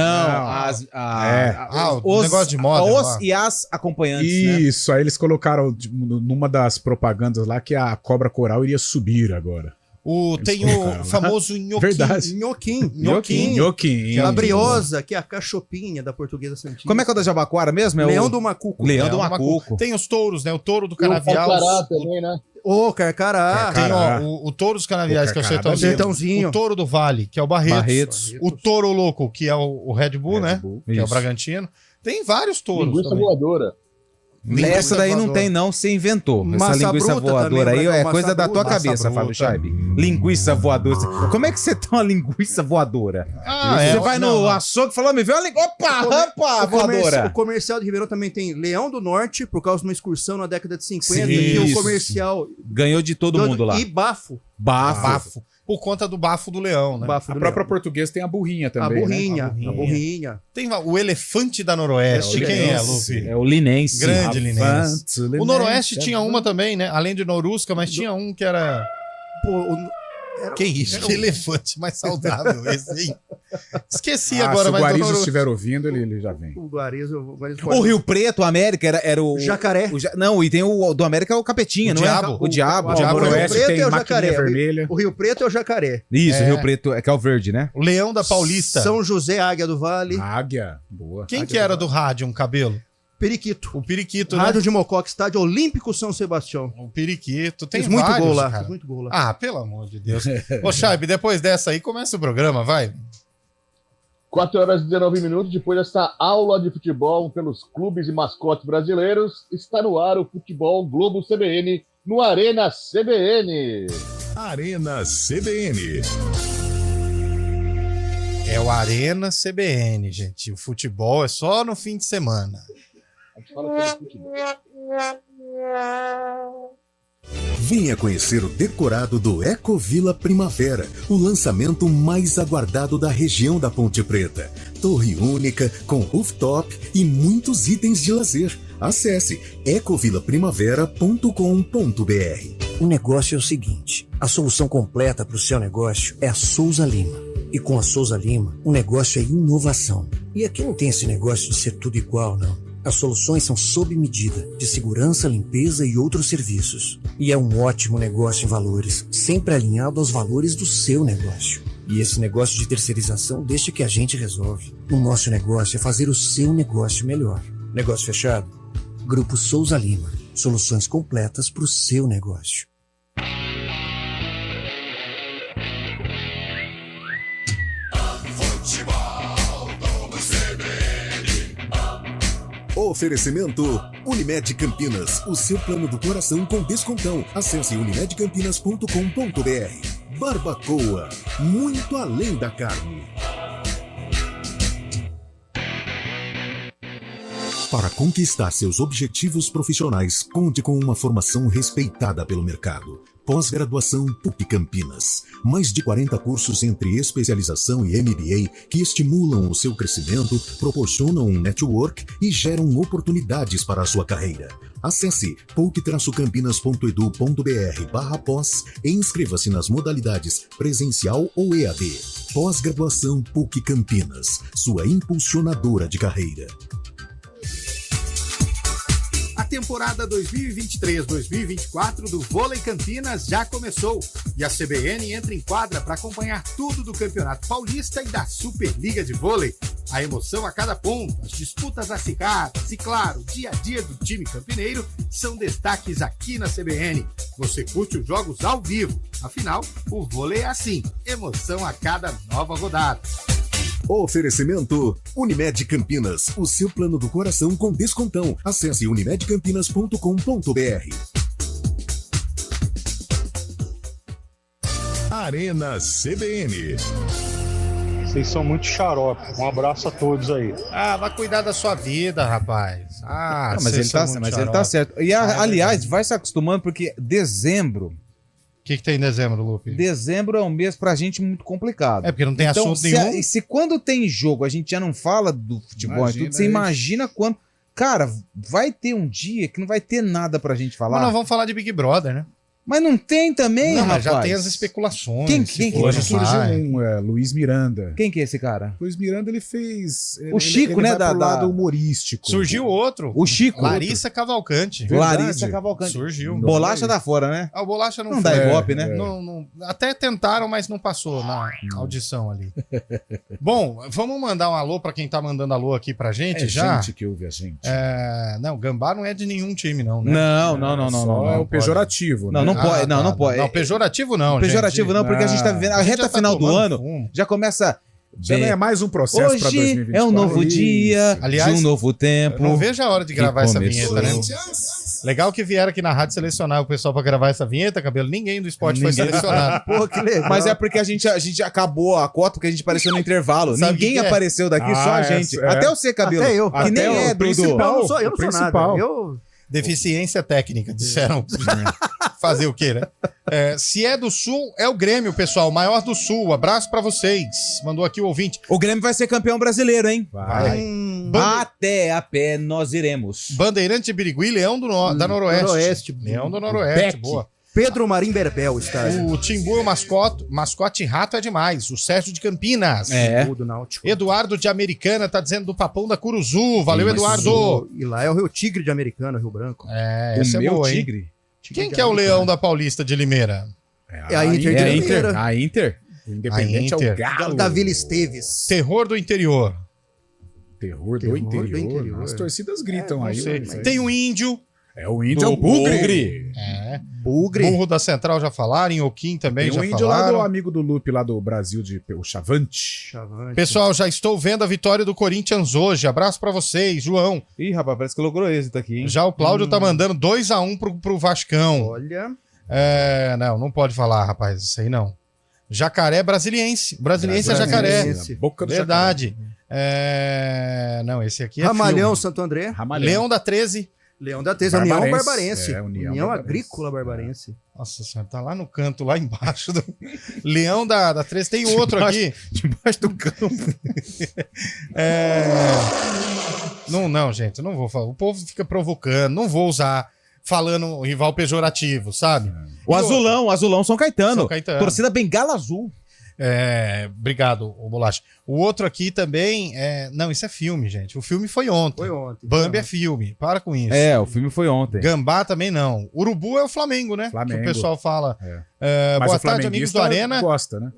[SPEAKER 2] Ah, o negócio de moda
[SPEAKER 3] Os
[SPEAKER 2] lá.
[SPEAKER 3] e as acompanhantes, né?
[SPEAKER 4] Isso, aí eles colocaram tipo, numa das propagandas lá que a cobra coral iria subir agora.
[SPEAKER 2] Tem
[SPEAKER 4] colocaram,
[SPEAKER 2] o
[SPEAKER 4] né?
[SPEAKER 2] famoso nhoquim.
[SPEAKER 4] Verdade.
[SPEAKER 5] Nhoquim.
[SPEAKER 4] Nhoquim.
[SPEAKER 5] A briosa, que é a cachopinha da Portuguesa Santinha.
[SPEAKER 3] Como é que é o da Jabaquara mesmo? É
[SPEAKER 5] Leão
[SPEAKER 3] o
[SPEAKER 5] do Macuco.
[SPEAKER 3] Leão do
[SPEAKER 2] Leão do
[SPEAKER 3] Macuco.
[SPEAKER 2] Tem os touros, né? O touro do
[SPEAKER 6] Tem o
[SPEAKER 2] canavial.
[SPEAKER 6] Carcará também, né?
[SPEAKER 5] Ô, Carcará.
[SPEAKER 2] Tem
[SPEAKER 4] Carcará.
[SPEAKER 2] o touro dos canaviais,
[SPEAKER 4] O
[SPEAKER 2] que é o
[SPEAKER 4] Carcará
[SPEAKER 2] sertãozinho.
[SPEAKER 5] Sertãozinho.
[SPEAKER 2] O touro do vale, que é o Barretos.
[SPEAKER 3] Barretos.
[SPEAKER 2] O touro louco, que é o Red Bull, né? Que é o
[SPEAKER 3] Isso.
[SPEAKER 2] Bragantino. Tem vários touros
[SPEAKER 6] Linguiça
[SPEAKER 2] também.
[SPEAKER 6] voadora.
[SPEAKER 2] Linguiça
[SPEAKER 3] Essa daí não
[SPEAKER 2] voadora.
[SPEAKER 3] tem, não. Você inventou.
[SPEAKER 5] Massa
[SPEAKER 3] Essa linguiça
[SPEAKER 5] bruta
[SPEAKER 3] voadora
[SPEAKER 5] também,
[SPEAKER 3] aí
[SPEAKER 5] vai dar
[SPEAKER 3] é
[SPEAKER 5] massa
[SPEAKER 3] coisa da tua
[SPEAKER 5] bruta.
[SPEAKER 3] cabeça,
[SPEAKER 2] Massa
[SPEAKER 3] Fábio
[SPEAKER 2] bruta.
[SPEAKER 3] Scheibe. Linguiça voadora. Como é que você tem uma linguiça voadora? Você vai no açougue e fala, me vê uma linguiça. Opa,
[SPEAKER 5] O
[SPEAKER 3] voadora.
[SPEAKER 5] comercial de Ribeirão também tem Leão do Norte, por causa de uma excursão na década de 50,
[SPEAKER 3] Sim,
[SPEAKER 5] que o
[SPEAKER 3] isso.
[SPEAKER 5] comercial...
[SPEAKER 3] Ganhou de todo mundo lá.
[SPEAKER 5] E Bafo.
[SPEAKER 3] Bafo.
[SPEAKER 2] Por conta do bafo do leão, né?
[SPEAKER 5] Bafo
[SPEAKER 4] A
[SPEAKER 5] do
[SPEAKER 4] própria
[SPEAKER 5] Leão.
[SPEAKER 4] portuguesa tem a burrinha
[SPEAKER 5] A
[SPEAKER 4] também,
[SPEAKER 5] burrinha,
[SPEAKER 2] né?
[SPEAKER 5] a burrinha.
[SPEAKER 2] Tem o elefante da Noroeste.
[SPEAKER 5] É o
[SPEAKER 2] Quem é,
[SPEAKER 5] Linense.
[SPEAKER 2] Lupe?
[SPEAKER 3] É o Linense.
[SPEAKER 2] Grande Linense.
[SPEAKER 4] Avante,
[SPEAKER 2] O Noroeste tinha uma também, né? Além de Norusca, mas tinha um que era...
[SPEAKER 5] Pô,
[SPEAKER 2] Que isso, que elefante mais saudável esse, hein? Esqueci agora,
[SPEAKER 4] se o
[SPEAKER 2] mas
[SPEAKER 4] Guarizo estiver ouvindo, ele já vem.
[SPEAKER 5] O Guarizo
[SPEAKER 3] O Rio Preto, o América, era o...
[SPEAKER 5] Jacaré.
[SPEAKER 3] Não, e tem o do América é o Capetinha,
[SPEAKER 2] O
[SPEAKER 3] não
[SPEAKER 2] Diabo.
[SPEAKER 3] é? O Diabo.
[SPEAKER 5] O
[SPEAKER 2] Diabo
[SPEAKER 5] Rio
[SPEAKER 4] Noroeste
[SPEAKER 5] Preto
[SPEAKER 4] tem
[SPEAKER 5] é o
[SPEAKER 4] maquininha
[SPEAKER 5] Jacaré.
[SPEAKER 4] vermelha.
[SPEAKER 5] O Rio Preto é o Jacaré.
[SPEAKER 3] Isso, o Rio Preto, que é o verde, né?
[SPEAKER 2] O Leão da Paulista.
[SPEAKER 5] São José, Águia do Vale.
[SPEAKER 4] Águia, boa.
[SPEAKER 2] Quem
[SPEAKER 4] Águia
[SPEAKER 2] que era do rádio, um cabelo?
[SPEAKER 5] Periquito.
[SPEAKER 2] O Periquito, né?
[SPEAKER 5] Rádio de Mococa, Estádio Olímpico São Sebastião.
[SPEAKER 2] O Periquito. Tem
[SPEAKER 5] Fez muito
[SPEAKER 2] vários,
[SPEAKER 5] gol lá.
[SPEAKER 2] cara.
[SPEAKER 5] Fez muito gol lá.
[SPEAKER 2] Ah, pelo amor de Deus. Ô, Chaibe, depois dessa aí, começa o programa, vai.
[SPEAKER 6] 4 horas e 19 minutos, depois dessa aula de futebol pelos clubes e mascotes brasileiros, está no ar o Futebol Globo CBN, no Arena CBN.
[SPEAKER 1] Arena CBN.
[SPEAKER 2] É o Arena CBN, gente. O futebol é só no fim de semana.
[SPEAKER 6] A gente fala sobre futebol.
[SPEAKER 7] Venha conhecer o decorado do Ecovila Primavera, o lançamento mais aguardado da região da Ponte Preta. Torre única, com rooftop e muitos itens de lazer. Acesse ecovilaprimavera.com.br.
[SPEAKER 8] O negócio é o seguinte, a solução completa para o seu negócio é a Souza Lima. E com a Souza Lima, o negócio é inovação. E aqui não tem esse negócio de ser tudo igual, não. As soluções são sob medida, de segurança, limpeza e outros serviços. E é um ótimo negócio em valores, sempre alinhado aos valores do seu negócio. E esse negócio de terceirização deixa que a gente resolve. O nosso negócio é fazer o seu negócio melhor. Negócio fechado? Grupo Souza Lima. Soluções completas para o seu negócio.
[SPEAKER 7] Oferecimento Unimed Campinas, o seu plano do coração com descontão. Acesse unimedcampinas.com.br. Barbacoa, muito além da carne. Para conquistar seus objetivos profissionais, conte com uma formação respeitada pelo mercado. Pós-graduação PUC Campinas. Mais de 40 cursos entre especialização e MBA que estimulam o seu crescimento, proporcionam um network e geram oportunidades para a sua carreira. Acesse puc-campinas.edu.br/pós e inscreva-se nas modalidades presencial ou EAD. Pós-graduação PUC Campinas, sua impulsionadora de carreira.
[SPEAKER 2] A temporada 2023-2024 do Vôlei Campinas já começou e a CBN entra em quadra para acompanhar tudo do Campeonato Paulista e da Superliga de Vôlei. A emoção a cada ponto, as disputas acirradas e, claro, o dia a dia do time campineiro são destaques aqui na CBN. Você curte os jogos ao vivo, afinal, o vôlei é assim, emoção a cada nova rodada.
[SPEAKER 7] Oferecimento Unimed Campinas, o seu plano do coração com descontão. Acesse unimedcampinas.com.br.
[SPEAKER 1] Arena CBN.
[SPEAKER 9] Vocês são muito xarope. Um abraço a todos aí.
[SPEAKER 2] Ah, vai cuidar da sua vida, rapaz. Ah,
[SPEAKER 3] Não, mas ele tá certo. E, aliás, vai se acostumando, porque dezembro...
[SPEAKER 2] O que tem em dezembro, Lupe?
[SPEAKER 3] Dezembro é um mês pra gente muito complicado.
[SPEAKER 2] É porque não tem
[SPEAKER 3] Então,
[SPEAKER 2] assunto nenhum.
[SPEAKER 3] se quando tem jogo a gente já não fala do futebol,
[SPEAKER 4] Imagina
[SPEAKER 3] tudo, você
[SPEAKER 4] isso.
[SPEAKER 3] imagina quando... Cara, vai ter um dia que não vai ter nada pra gente falar.
[SPEAKER 2] Mas nós vamos falar de Big Brother, né?
[SPEAKER 3] Mas não tem também,
[SPEAKER 2] Não, mas
[SPEAKER 3] rapaz.
[SPEAKER 2] já tem as especulações.
[SPEAKER 3] Quem
[SPEAKER 2] se
[SPEAKER 3] que
[SPEAKER 2] for,
[SPEAKER 4] Hoje
[SPEAKER 2] não
[SPEAKER 4] surgiu
[SPEAKER 2] vai.
[SPEAKER 4] Luiz Miranda.
[SPEAKER 3] Quem que é esse cara?
[SPEAKER 4] Luiz Miranda, ele fez...
[SPEAKER 3] O Chico, né,
[SPEAKER 4] Vai pro
[SPEAKER 3] da-
[SPEAKER 4] lado humorístico.
[SPEAKER 2] Surgiu outro.
[SPEAKER 3] O Chico.
[SPEAKER 2] Larissa Cavalcante.
[SPEAKER 4] Verdade.
[SPEAKER 3] Larissa Cavalcante.
[SPEAKER 2] Surgiu.
[SPEAKER 3] Bolacha da fora, né?
[SPEAKER 2] A bolacha não
[SPEAKER 3] Não
[SPEAKER 2] foi.
[SPEAKER 3] dá ibope, né?
[SPEAKER 2] Até tentaram, mas não passou na audição ali. Bom, vamos mandar um alô pra quem tá mandando alô aqui pra gente
[SPEAKER 4] É
[SPEAKER 2] já.
[SPEAKER 4] gente que ouve a gente.
[SPEAKER 2] Não, Gambá não é de nenhum time, não, né?
[SPEAKER 3] Não.
[SPEAKER 4] Só é o pejorativo, né?
[SPEAKER 3] Não pode, não pode.
[SPEAKER 2] Não, pejorativo não,
[SPEAKER 3] Pejorativo
[SPEAKER 2] gente.
[SPEAKER 3] não, porque a gente tá vivendo a
[SPEAKER 2] gente
[SPEAKER 3] reta
[SPEAKER 2] já tá
[SPEAKER 3] final do
[SPEAKER 2] tomando
[SPEAKER 3] ano,
[SPEAKER 2] fumo.
[SPEAKER 3] já começa...
[SPEAKER 4] Já não é mais um processo para
[SPEAKER 3] Hoje
[SPEAKER 4] 2024.
[SPEAKER 3] é um novo dia,
[SPEAKER 2] Aliás,
[SPEAKER 3] de um novo tempo.
[SPEAKER 2] Eu não vejo a hora de gravar essa
[SPEAKER 3] começou.
[SPEAKER 2] vinheta, né? Legal que vieram aqui na rádio selecionar o pessoal pra gravar essa vinheta, Cabelo. Ninguém do esporte foi selecionado.
[SPEAKER 5] Pô, que legal.
[SPEAKER 3] Mas é porque a gente acabou a cota porque a gente apareceu no intervalo.
[SPEAKER 2] Sabe
[SPEAKER 3] Ninguém
[SPEAKER 2] que é?
[SPEAKER 3] apareceu daqui, só a gente.
[SPEAKER 4] é.
[SPEAKER 3] Até você, Cabelo.
[SPEAKER 5] Até eu.
[SPEAKER 3] Que
[SPEAKER 5] Até
[SPEAKER 3] nem
[SPEAKER 5] eu.
[SPEAKER 3] é,
[SPEAKER 5] O principal
[SPEAKER 3] Dudu.
[SPEAKER 5] não sou eu, não
[SPEAKER 4] O
[SPEAKER 5] sou nada.
[SPEAKER 4] principal.
[SPEAKER 5] Eu...
[SPEAKER 2] Deficiência técnica, disseram. Fazer o quê, né? Se é do Sul, é o Grêmio, pessoal. Maior do Sul. Abraço pra vocês. Mandou aqui o ouvinte.
[SPEAKER 3] O Grêmio vai ser campeão brasileiro, hein?
[SPEAKER 4] Vai.
[SPEAKER 3] Até a pé nós iremos.
[SPEAKER 2] Bandeirante de Birigui, Leão da Noroeste.
[SPEAKER 5] Noroeste.
[SPEAKER 2] Leão do Noroeste,
[SPEAKER 4] Beck.
[SPEAKER 2] boa.
[SPEAKER 5] Pedro Marim Berbel, estádio.
[SPEAKER 2] O Timbu, mascote rato é demais. O Sérgio de Campinas.
[SPEAKER 5] Do Náutico.
[SPEAKER 2] Eduardo de Americana tá dizendo do Papão da Curuzu. Valeu, Eduardo.
[SPEAKER 5] E lá é o Rio Tigre de Americana, Rio Branco.
[SPEAKER 2] Esse é
[SPEAKER 3] meu
[SPEAKER 2] boa, hein?
[SPEAKER 3] tigre.
[SPEAKER 2] Quem que é o Leão da Paulista de Limeira?
[SPEAKER 5] É a Inter de Limeira.
[SPEAKER 3] A Inter.
[SPEAKER 4] O Independente é
[SPEAKER 2] Inter.
[SPEAKER 4] o Galo.
[SPEAKER 5] Da Vila Esteves.
[SPEAKER 2] Terror do interior.
[SPEAKER 4] Terror do
[SPEAKER 5] Terror do
[SPEAKER 4] interior.
[SPEAKER 5] interior.
[SPEAKER 4] As torcidas gritam aí.
[SPEAKER 2] Sei.
[SPEAKER 4] mas-
[SPEAKER 2] Tem o Índio.
[SPEAKER 4] É o índio, é o Bugre.
[SPEAKER 5] Bugre.
[SPEAKER 2] Burro da Central já falaram. Inhoquim também
[SPEAKER 4] Tem
[SPEAKER 2] já
[SPEAKER 4] o índio lá do
[SPEAKER 2] falaram.
[SPEAKER 4] amigo do Lupe, lá do Brasil, o Chavante.
[SPEAKER 2] Pessoal, já estou vendo a vitória do Corinthians hoje. Abraço pra vocês, João.
[SPEAKER 3] Ih, rapaz, parece que logrou êxito aqui, hein?
[SPEAKER 2] Já o Cláudio tá mandando 2-1 pro Vascão.
[SPEAKER 5] Olha.
[SPEAKER 2] Não pode falar, rapaz, isso aí não. Jacaré brasiliense. Brasiliense é jacaré.
[SPEAKER 5] Brasiliense.
[SPEAKER 4] Boca do
[SPEAKER 2] Verdade. Não, esse aqui é
[SPEAKER 5] Ramalhão,
[SPEAKER 2] filme.
[SPEAKER 5] Santo André.
[SPEAKER 4] Ramalhão.
[SPEAKER 2] Leão da 13.
[SPEAKER 5] Leão da Tesa, União
[SPEAKER 4] Barbarense.
[SPEAKER 5] Barbarense.
[SPEAKER 4] União
[SPEAKER 5] Agrícola Barbarense.
[SPEAKER 2] Nossa senhora, tá lá no canto, lá embaixo. Do... Leão da 13. Tem outro aqui.
[SPEAKER 3] Debaixo do campo.
[SPEAKER 2] Não, gente, não vou falar. O povo fica provocando, não vou usar falando rival pejorativo, sabe?
[SPEAKER 3] O Azulão São Caetano.
[SPEAKER 2] São Caetano.
[SPEAKER 3] Torcida Bengala Azul.
[SPEAKER 2] Obrigado, o Bolacha. O outro aqui também Não, isso é filme, gente. O filme foi ontem.
[SPEAKER 5] Foi ontem.
[SPEAKER 2] Bambi é filme. Para com isso.
[SPEAKER 3] O filme foi ontem.
[SPEAKER 2] Gambá também não. Urubu é o Flamengo, né?
[SPEAKER 4] Flamengo.
[SPEAKER 2] Que o pessoal fala.
[SPEAKER 4] Mas
[SPEAKER 2] Boa
[SPEAKER 4] o
[SPEAKER 2] tarde, amigos do
[SPEAKER 4] flamenguista
[SPEAKER 2] Arena.
[SPEAKER 4] gosta, né?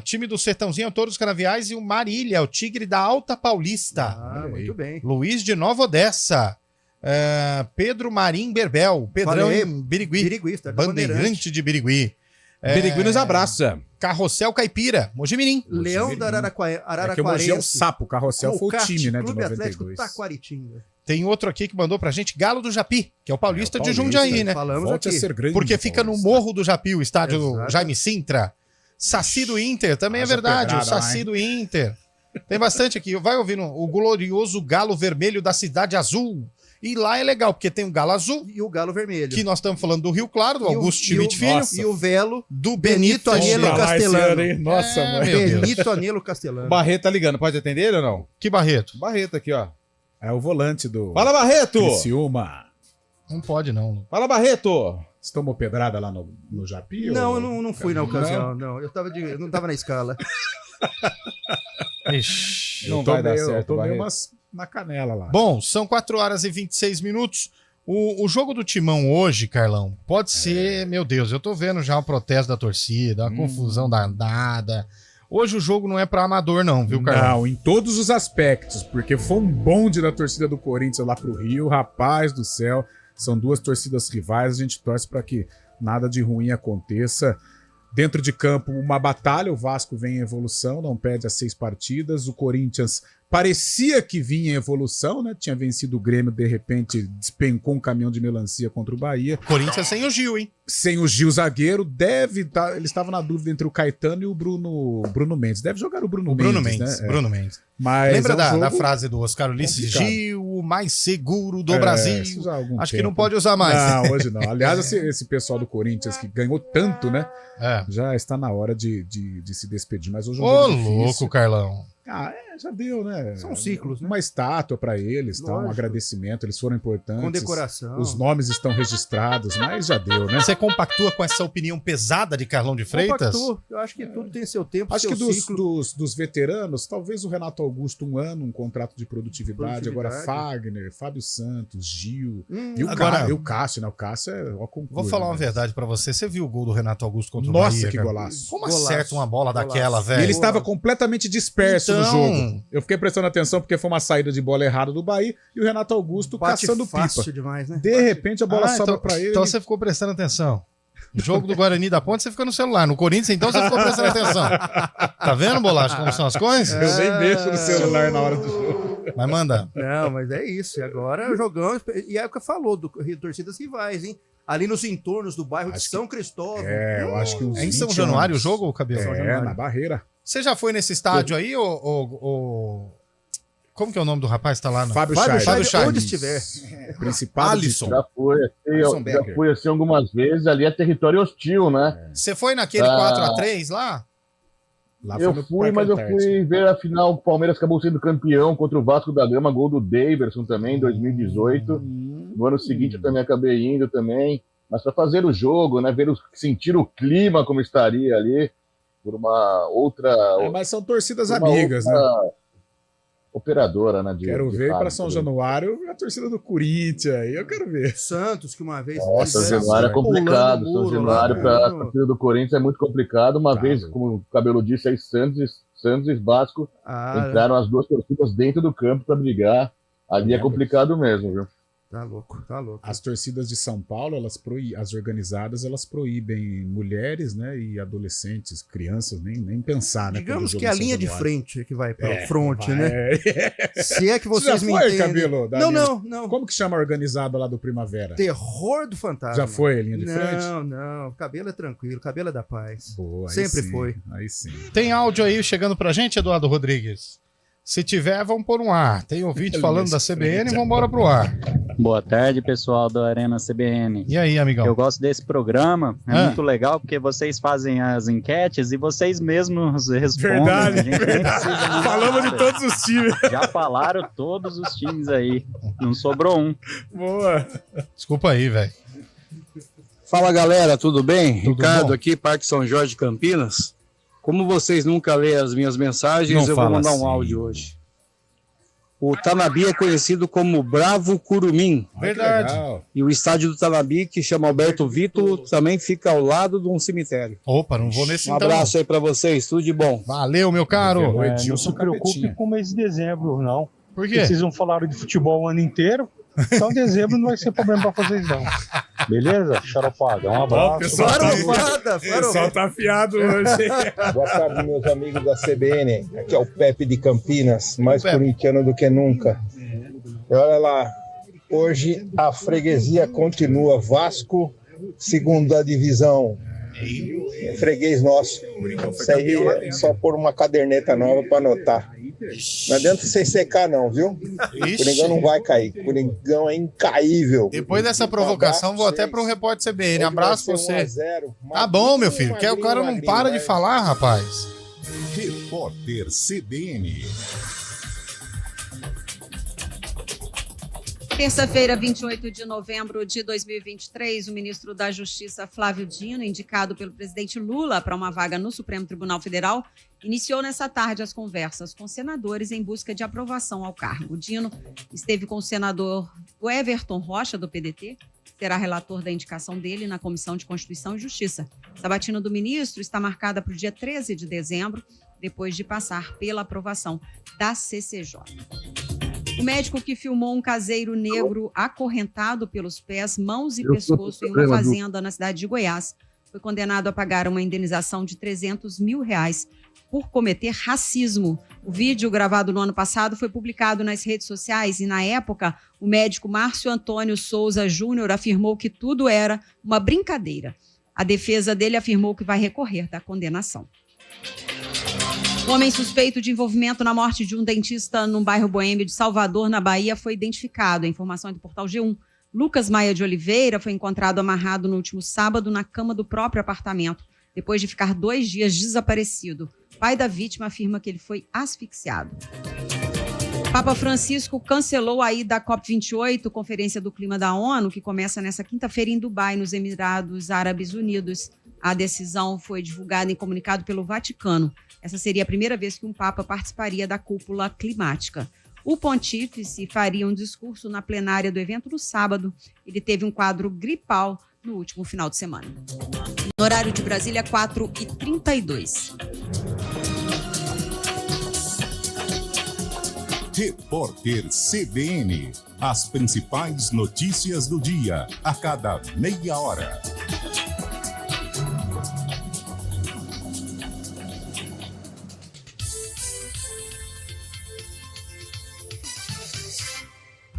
[SPEAKER 2] Time do Sertãozinho, é o Touro dos Canaviais e o Marília, o Tigre da Alta Paulista.
[SPEAKER 5] Muito bem.
[SPEAKER 2] Luiz de Nova Odessa. Pedro Marim Berbel. Pedrão
[SPEAKER 5] Falei.
[SPEAKER 2] em Birigui.
[SPEAKER 5] Biriguista, da Bandeirante.
[SPEAKER 2] Bandeirante de Birigui.
[SPEAKER 3] Birigui nos abraça.
[SPEAKER 2] Carrossel Caipira, Mojimirim.
[SPEAKER 5] Leão da
[SPEAKER 4] É que o Mogi é o
[SPEAKER 5] Araraquarense.
[SPEAKER 4] sapo, o Carrossel foi o
[SPEAKER 5] Kart
[SPEAKER 4] time, né, de
[SPEAKER 5] Clube Atlético
[SPEAKER 4] 92.
[SPEAKER 5] Taquaritinga.
[SPEAKER 2] Tem outro aqui que mandou pra gente, Galo do Japi, que é o Paulista,
[SPEAKER 4] É o
[SPEAKER 2] de
[SPEAKER 4] Paulista,
[SPEAKER 2] Jundiaí, né?
[SPEAKER 5] Falamos
[SPEAKER 4] Volte
[SPEAKER 5] aqui.
[SPEAKER 4] a ser grande.
[SPEAKER 2] Porque fica no
[SPEAKER 4] Paulista.
[SPEAKER 2] Morro do Japi, o estádio
[SPEAKER 5] Exato.
[SPEAKER 2] Jaime Sintra. Saci do Inter, também
[SPEAKER 4] Haja
[SPEAKER 2] é verdade, o
[SPEAKER 4] pedrada lá,
[SPEAKER 2] Saci
[SPEAKER 4] hein?
[SPEAKER 2] do Inter. Tem bastante aqui. Vai ouvindo o glorioso Galo Vermelho da Cidade Azul. E lá é legal, porque tem o Galo Azul,
[SPEAKER 5] E o Galo Vermelho.
[SPEAKER 2] que nós estamos falando do Rio Claro, do
[SPEAKER 5] E o-
[SPEAKER 2] Augusto
[SPEAKER 5] e o-
[SPEAKER 2] Schmidt Filho,
[SPEAKER 5] E o Velo
[SPEAKER 2] do
[SPEAKER 5] Benito Anielo
[SPEAKER 2] Teixeira.
[SPEAKER 5] Castelano.
[SPEAKER 4] Nossa, mãe.
[SPEAKER 2] meu Deus.
[SPEAKER 5] Benito Anielo Castelano.
[SPEAKER 3] Barreto tá ligando, pode atender ele ou não?
[SPEAKER 2] Que Barreto?
[SPEAKER 3] Barreto aqui, ó.
[SPEAKER 4] É o volante do
[SPEAKER 3] Fala, Barreto!
[SPEAKER 4] Criciúma.
[SPEAKER 2] Não pode, não.
[SPEAKER 3] Fala, Barreto!
[SPEAKER 4] Você tomou pedrada lá no Japi?
[SPEAKER 5] Não,
[SPEAKER 4] ou-
[SPEAKER 5] eu não fui na ocasião, não. Eu não tava na escala.
[SPEAKER 2] Ixi.
[SPEAKER 3] Não
[SPEAKER 4] Eu
[SPEAKER 3] vai dar
[SPEAKER 4] tomei-
[SPEAKER 3] certo,
[SPEAKER 4] Eu tomei
[SPEAKER 3] Barreto.
[SPEAKER 4] umas na canela lá.
[SPEAKER 2] Bom, são 4 horas e 26 minutos. O jogo do Timão hoje, Carlão, pode ser, meu Deus, eu tô vendo já o protesto da torcida, a confusão danada. Hoje o jogo não é pra amador não, viu, Carlão?
[SPEAKER 4] Não, em todos os aspectos, porque foi um bonde da torcida do Corinthians lá pro Rio, rapaz do céu, são duas torcidas rivais, a gente torce para que nada de ruim aconteça. Dentro de campo, uma batalha, o Vasco vem em evolução, não perde as 6 partidas, o Corinthians parecia que vinha em evolução, né? Tinha vencido o Grêmio, de repente despencou um caminhão de melancia contra o Bahia.
[SPEAKER 2] Corinthians sem o Gil, hein?
[SPEAKER 4] Sem o Gil zagueiro, ele estava na dúvida entre o Caetano e o Bruno Mendes. Deve jogar o Bruno Mendes, né?
[SPEAKER 2] Bruno Mendes.
[SPEAKER 4] Mas
[SPEAKER 2] Lembra
[SPEAKER 4] é um
[SPEAKER 2] da
[SPEAKER 4] jogo
[SPEAKER 2] frase do Oscar Ulisses?
[SPEAKER 4] complicado.
[SPEAKER 2] Gil, o mais seguro do
[SPEAKER 4] isso
[SPEAKER 2] Brasil.
[SPEAKER 4] já há algum
[SPEAKER 2] Acho que
[SPEAKER 4] tempo.
[SPEAKER 2] não pode usar mais.
[SPEAKER 4] Não, hoje não. Aliás, esse pessoal do Corinthians que ganhou tanto, né?
[SPEAKER 2] É.
[SPEAKER 4] Já está na hora de se despedir. Mas hoje é um
[SPEAKER 2] Ô,
[SPEAKER 4] jogo difícil.
[SPEAKER 2] louco, Carlão.
[SPEAKER 4] Já deu, né?
[SPEAKER 5] São ciclos, né?
[SPEAKER 4] Uma estátua para eles, tá? Um
[SPEAKER 5] Lógico.
[SPEAKER 4] agradecimento. Eles foram importantes.
[SPEAKER 5] Com decoração.
[SPEAKER 4] Os nomes estão registrados, mas já deu, né?
[SPEAKER 2] Você compactua com essa opinião pesada de Carlão de Freitas?
[SPEAKER 5] Compactou. Eu acho que tudo tem seu tempo,
[SPEAKER 4] Acho
[SPEAKER 5] seu
[SPEAKER 4] que
[SPEAKER 5] ciclo.
[SPEAKER 4] dos veteranos, talvez o Renato Augusto 1 ano, um contrato de produtividade. Agora
[SPEAKER 5] Produtividade.
[SPEAKER 4] Fagner, Fábio Santos, Gil. E o,
[SPEAKER 2] agora-
[SPEAKER 4] e o Cássio, né? O Cássio é ó concurso.
[SPEAKER 2] Vou falar uma
[SPEAKER 4] né?
[SPEAKER 2] verdade pra você. Você viu o gol do Renato Augusto contra o
[SPEAKER 4] Nossa,
[SPEAKER 2] Bahia?
[SPEAKER 4] que
[SPEAKER 2] cara?
[SPEAKER 4] golaço.
[SPEAKER 2] Como
[SPEAKER 5] Golaço.
[SPEAKER 2] acerta uma bola
[SPEAKER 5] Golaço.
[SPEAKER 2] daquela,
[SPEAKER 4] E
[SPEAKER 2] velho?
[SPEAKER 4] ele estava completamente disperso no
[SPEAKER 2] Então-
[SPEAKER 4] jogo. Eu fiquei prestando atenção porque foi uma saída de bola errada do Bahia e o Renato Augusto
[SPEAKER 5] Bate
[SPEAKER 4] caçando
[SPEAKER 5] fácil
[SPEAKER 4] pipa.
[SPEAKER 5] demais, né?
[SPEAKER 4] De repente a bola sobra
[SPEAKER 2] então,
[SPEAKER 4] pra ele.
[SPEAKER 2] Então você ficou prestando atenção. O jogo do Guarani da Ponte, você fica no celular. No Corinthians, então, você ficou prestando atenção. Tá vendo, Bolacha, como são as coisas?
[SPEAKER 4] Eu nem mexo no celular na hora do jogo.
[SPEAKER 2] Mas manda.
[SPEAKER 5] Não, mas é isso. E agora o jogão. E a época falou do torcidas rivais, hein? Ali nos entornos do bairro de
[SPEAKER 4] Acho
[SPEAKER 5] São Cristóvão.
[SPEAKER 4] Eu acho que uns
[SPEAKER 2] É em São
[SPEAKER 4] 20
[SPEAKER 2] Januário o
[SPEAKER 4] anos.
[SPEAKER 2] jogo, Cabelo?
[SPEAKER 4] É, na Barreira.
[SPEAKER 2] Você já foi nesse estádio aí, Como que é o nome do rapaz que tá lá? No...
[SPEAKER 4] Fábio
[SPEAKER 5] Fábio
[SPEAKER 4] Chaves.
[SPEAKER 5] Chaves, onde estiver.
[SPEAKER 4] Principado de
[SPEAKER 2] Alisson.
[SPEAKER 6] Já fui assim algumas vezes, ali é território hostil, né?
[SPEAKER 2] Você foi naquele 4x3 lá?
[SPEAKER 4] Lá foi
[SPEAKER 6] Eu
[SPEAKER 4] no
[SPEAKER 6] fui,
[SPEAKER 4] Parque
[SPEAKER 6] mas eu
[SPEAKER 4] Antártico.
[SPEAKER 6] fui ver a final, o Palmeiras acabou sendo campeão contra o Vasco da Gama, gol do Daverson também, em 2018. No ano seguinte eu também acabei indo também. mas para fazer o jogo, né, sentir o clima como estaria ali, por uma outra...
[SPEAKER 4] mas são torcidas amigas, né?
[SPEAKER 6] Operadora, né?
[SPEAKER 4] Quero ver para São Januário a torcida do Corinthians, aí eu quero ver.
[SPEAKER 5] Santos, que uma vez...
[SPEAKER 6] São Januário é complicado, São Januário para a torcida do Corinthians é muito complicado, uma vez, como o Cabelo disse aí, Santos e Vasco entraram as duas torcidas dentro do campo para brigar, ali é complicado mesmo, viu?
[SPEAKER 5] Tá louco.
[SPEAKER 4] As torcidas de São Paulo, as organizadas, elas proíbem mulheres, né, e adolescentes, crianças, nem pensar, né?
[SPEAKER 5] Digamos que é a linha de frente que vai para o front,
[SPEAKER 4] vai,
[SPEAKER 5] né? Se é que vocês me entendem.
[SPEAKER 4] Cabelo,
[SPEAKER 5] não.
[SPEAKER 4] Como que chama a organizada lá do Primavera?
[SPEAKER 5] Terror do Fantasma.
[SPEAKER 4] Já foi a linha de frente?
[SPEAKER 5] Não. Cabelo é tranquilo, cabelo é da paz.
[SPEAKER 4] Boa,
[SPEAKER 5] Sempre
[SPEAKER 4] sim,
[SPEAKER 5] foi.
[SPEAKER 4] Aí sim.
[SPEAKER 2] Tem áudio aí chegando pra gente, Eduardo Rodrigues? Se tiver, vamos pôr um ar. Tem ouvinte falando da CBN, vamos embora pro ar.
[SPEAKER 10] Boa tarde, pessoal da Arena CBN.
[SPEAKER 2] E aí, amigão?
[SPEAKER 10] Eu gosto desse programa, é muito legal, porque vocês fazem as enquetes e vocês mesmos respondem.
[SPEAKER 4] Verdade. Falamos de todos os times.
[SPEAKER 10] Já falaram todos os times aí, não sobrou um.
[SPEAKER 4] Boa.
[SPEAKER 2] Desculpa aí, velho.
[SPEAKER 11] Fala, galera, tudo bem?
[SPEAKER 2] Tudo
[SPEAKER 11] Ricardo
[SPEAKER 2] bom?
[SPEAKER 11] aqui, Parque São Jorge, Campinas. Como vocês nunca lêem as minhas mensagens, eu vou mandar um áudio hoje. O Tanabi é conhecido como Bravo Curumim.
[SPEAKER 2] Verdade.
[SPEAKER 11] E o estádio do Tanabi, que chama Alberto Vitor, também fica ao lado de um cemitério.
[SPEAKER 2] Opa, não vou nesse
[SPEAKER 11] Um abraço aí pra vocês, tudo de bom.
[SPEAKER 2] Valeu, meu caro.
[SPEAKER 9] Não se preocupe com o mês de dezembro, não.
[SPEAKER 2] Por quê?
[SPEAKER 9] Porque vocês não falaram de futebol o ano inteiro, então dezembro não vai ser problema pra vocês, não. Beleza? Xaropada, um abraço.
[SPEAKER 5] Farofada.
[SPEAKER 4] O pessoal tá afiado hoje.
[SPEAKER 12] Boa tarde, meus amigos da CBN. Aqui é o Pepe de Campinas, mais corintiano do que nunca. E olha lá, hoje a freguesia continua Vasco, segunda divisão. Freguês nosso. Isso aí é só pôr uma caderneta nova para anotar. Não adianta você secar não, viu? Coringão não vai cair. Coringão é incaível.
[SPEAKER 2] Depois dessa provocação, vou até para um repórter CBN. Abraço pra você. Tá bom, meu filho, que o cara não para de falar, rapaz.
[SPEAKER 1] Repórter CBN.
[SPEAKER 13] Terça-feira, 28 de novembro de 2023, o ministro da Justiça, Flávio Dino, indicado pelo presidente Lula para uma vaga no Supremo Tribunal Federal, iniciou nessa tarde as conversas com senadores em busca de aprovação ao cargo. O Dino esteve com o senador Everton Rocha, do PDT, que será relator da indicação dele na Comissão de Constituição e Justiça. A sabatina do ministro está marcada para o dia 13 de dezembro, depois de passar pela aprovação da CCJ. O médico que filmou um caseiro negro acorrentado pelos pés, mãos e pescoço em uma fazenda na cidade de Goiás foi condenado a pagar uma indenização de R$300 mil por cometer racismo. O vídeo, gravado no ano passado, foi publicado nas redes sociais e, na época, o médico Márcio Antônio Souza Júnior afirmou que tudo era uma brincadeira. A defesa dele afirmou que vai recorrer da condenação. O homem suspeito de envolvimento na morte de um dentista no bairro Boêmio de Salvador, na Bahia, foi identificado. A informação é do portal G1. Lucas Maia de Oliveira foi encontrado amarrado no último sábado na cama do próprio apartamento, depois de ficar 2 dias desaparecido. O pai da vítima afirma que ele foi asfixiado. Papa Francisco cancelou a ida à COP28, Conferência do Clima da ONU, que começa nesta quinta-feira em Dubai, nos Emirados Árabes Unidos. A decisão foi divulgada em comunicado pelo Vaticano. Essa seria a primeira vez que um Papa participaria da cúpula climática. O pontífice faria um discurso na plenária do evento no sábado. Ele teve um quadro gripal no último final de semana. No horário de Brasília, 4h32.
[SPEAKER 1] Repórter CBN. As principais notícias do dia, a cada meia hora.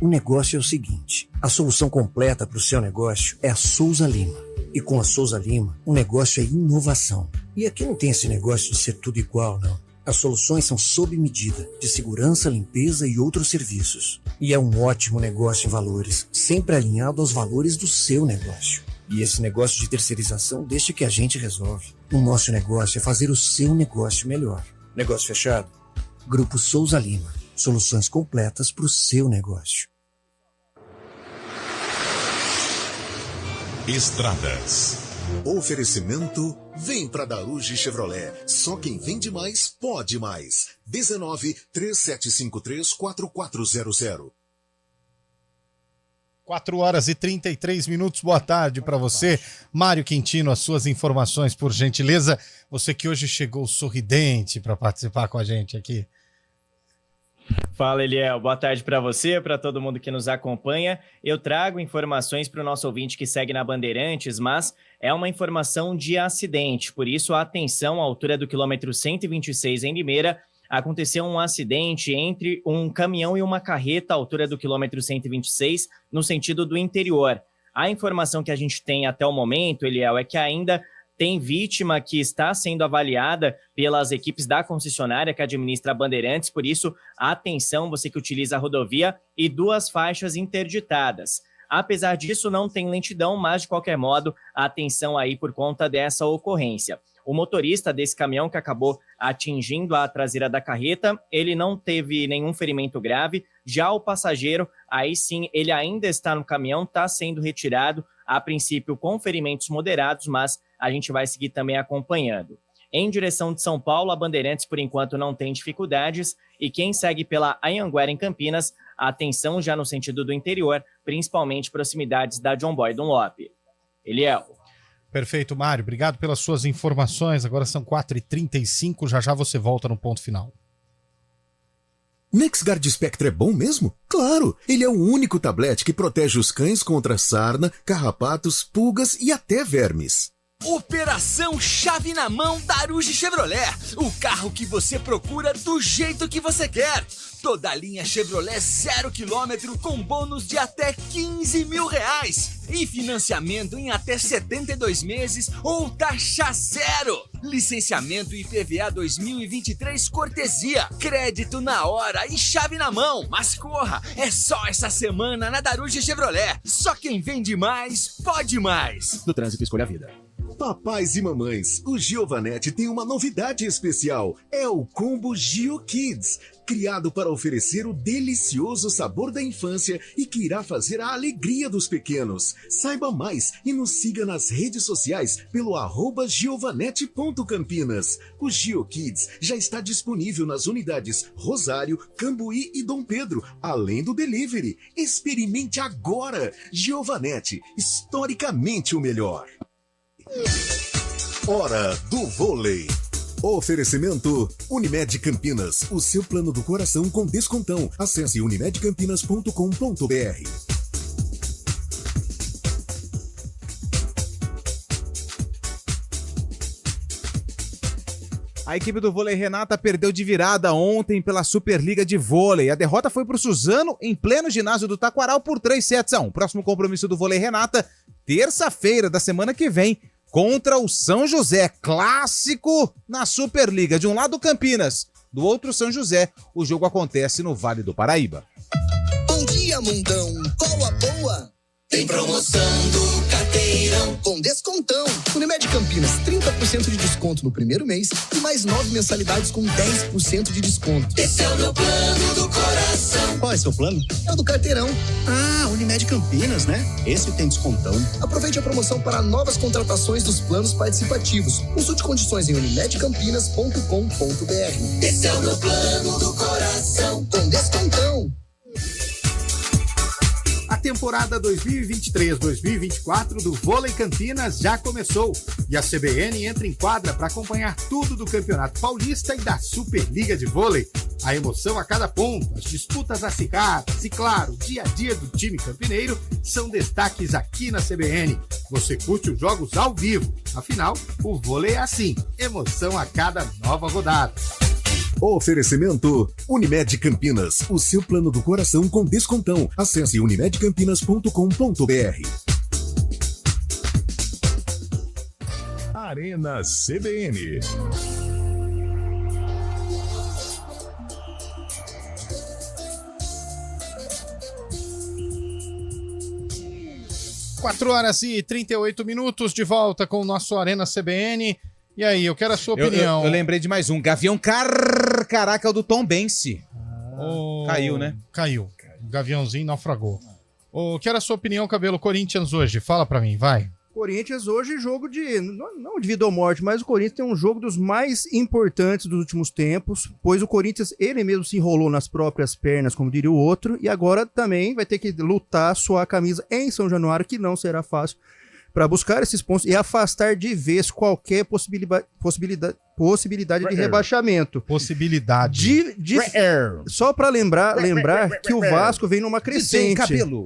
[SPEAKER 8] O negócio é o seguinte, a solução completa para o seu negócio é a Souza Lima. E com a Souza Lima, o negócio é inovação. E aqui não tem esse negócio de ser tudo igual, não. As soluções são sob medida, de segurança, limpeza e outros serviços. E é um ótimo negócio em valores, sempre alinhado aos valores do seu negócio. E esse negócio de terceirização deixa que a gente resolve. O nosso negócio é fazer o seu negócio melhor. Negócio fechado? Grupo Souza Lima. Soluções completas para o seu negócio.
[SPEAKER 1] Estradas.
[SPEAKER 7] Oferecimento, vem pra Daruge Chevrolet. Só quem vende mais, pode mais. 19-3753-4400.
[SPEAKER 2] 4h33. Boa tarde para você. Mário Quintino, as suas informações, por gentileza. Você que hoje chegou sorridente para participar com a gente aqui.
[SPEAKER 14] Fala, Eliel. Boa tarde para você, para todo mundo que nos acompanha. Eu trago informações para o nosso ouvinte que segue na Bandeirantes, mas é uma informação de acidente. Por isso, atenção, à altura do quilômetro 126 em Limeira, aconteceu um acidente entre um caminhão e uma carreta à altura do quilômetro 126, no sentido do interior. A informação que a gente tem até o momento, Eliel, é que ainda tem vítima que está sendo avaliada pelas equipes da concessionária que administra a Bandeirantes, por isso, atenção, você que utiliza a rodovia, e 2 faixas interditadas. Apesar disso, não tem lentidão, mas, de qualquer modo, atenção aí por conta dessa ocorrência. O motorista desse caminhão que acabou atingindo a traseira da carreta, ele não teve nenhum ferimento grave. Já o passageiro, aí sim, ele ainda está no caminhão, está sendo retirado, a princípio com ferimentos moderados, mas a gente vai seguir também acompanhando. Em direção de São Paulo, a Bandeirantes, por enquanto, não tem dificuldades. E quem segue pela Anhanguera, em Campinas, atenção já no sentido do interior, principalmente proximidades da John Boy Dunlop. Eliel.
[SPEAKER 2] Perfeito, Mário. Obrigado pelas suas informações. Agora são 4h35, já você volta no ponto final.
[SPEAKER 7] NexGard Spectra é bom mesmo? Claro! Ele é o único tablete que protege os cães contra sarna, carrapatos, pulgas e até vermes.
[SPEAKER 15] Operação Chave na Mão Daruge Chevrolet. O carro que você procura do jeito que você quer. Toda a linha Chevrolet 0 km com bônus de até R$15 mil. E financiamento em até 72 meses ou taxa zero. Licenciamento IPVA 2023 cortesia. Crédito na hora e chave na mão. Mas corra, é só essa semana na Daruge Chevrolet. Só quem vende mais, pode mais.
[SPEAKER 7] No trânsito, escolha a vida. Papais e mamães, o Giovanetti tem uma novidade especial. É o Combo Gio Kids, criado para oferecer o delicioso sabor da infância e que irá fazer a alegria dos pequenos. Saiba mais e nos siga nas redes sociais pelo @giovanetti.campinas. O Gio Kids já está disponível nas unidades Rosário, Cambuí e Dom Pedro, além do delivery. Experimente agora. Giovanetti, historicamente o melhor. Hora do vôlei. Oferecimento Unimed Campinas, o seu plano do coração com descontão. Acesse unimedcampinas.com.br.
[SPEAKER 3] A equipe do Vôlei Renata perdeu de virada ontem pela Superliga de Vôlei. A derrota foi para o Suzano em pleno ginásio do Taquaral por 3-1. Próximo compromisso do Vôlei Renata, terça-feira da semana que vem, contra o São José, clássico na Superliga. De um lado Campinas, do outro São José. O jogo acontece no Vale do Paraíba.
[SPEAKER 16] Bom dia, mundão. Qual a boa? Tem promoção do Carteirão com descontão. Unimed Campinas, 30% de desconto no primeiro mês e mais 9 mensalidades com 10% de desconto. Esse é o meu plano do coração. Qual é seu plano? É o do Carteirão. Ah, Unimed Campinas, né? Esse tem descontão. Aproveite a promoção para novas contratações dos planos participativos. Consulte condições em unimedcampinas.com.br. Esse é o meu plano do coração com descontão.
[SPEAKER 17] A temporada 2023-2024 do Vôlei Campinas já começou e a CBN entra em quadra para acompanhar tudo do Campeonato Paulista e da Superliga de Vôlei. A emoção a cada ponto, as disputas acirradas e, claro, o dia a dia do time campineiro são destaques aqui na CBN. Você curte os jogos ao vivo, afinal, o vôlei é assim, emoção a cada nova rodada.
[SPEAKER 7] Oferecimento Unimed Campinas, o seu plano do coração com descontão. Acesse unimedcampinas.com.br.
[SPEAKER 1] Arena CBN.
[SPEAKER 2] Quatro horas e 38 minutos, de volta com o nosso Arena CBN. E aí, eu quero a sua opinião.
[SPEAKER 3] Eu lembrei de mais um. Gavião Caraca, é o do Tom Benci. Caiu, né?
[SPEAKER 2] Caiu. O Gaviãozinho naufragou. Quero a sua opinião, Cabelo. Corinthians hoje. Fala pra mim, vai.
[SPEAKER 5] Corinthians hoje jogo de, não de vida ou morte, mas o Corinthians tem um jogo dos mais importantes dos últimos tempos, pois o Corinthians, ele mesmo se enrolou nas próprias pernas, como diria o outro, e agora também vai ter que lutar, suar a camisa em São Januário, que não será fácil, para buscar esses pontos e afastar de vez qualquer possibilidade de rebaixamento.
[SPEAKER 2] Possibilidade.
[SPEAKER 5] Só para lembrar que o Vasco vem numa crescente.
[SPEAKER 3] Cabelo.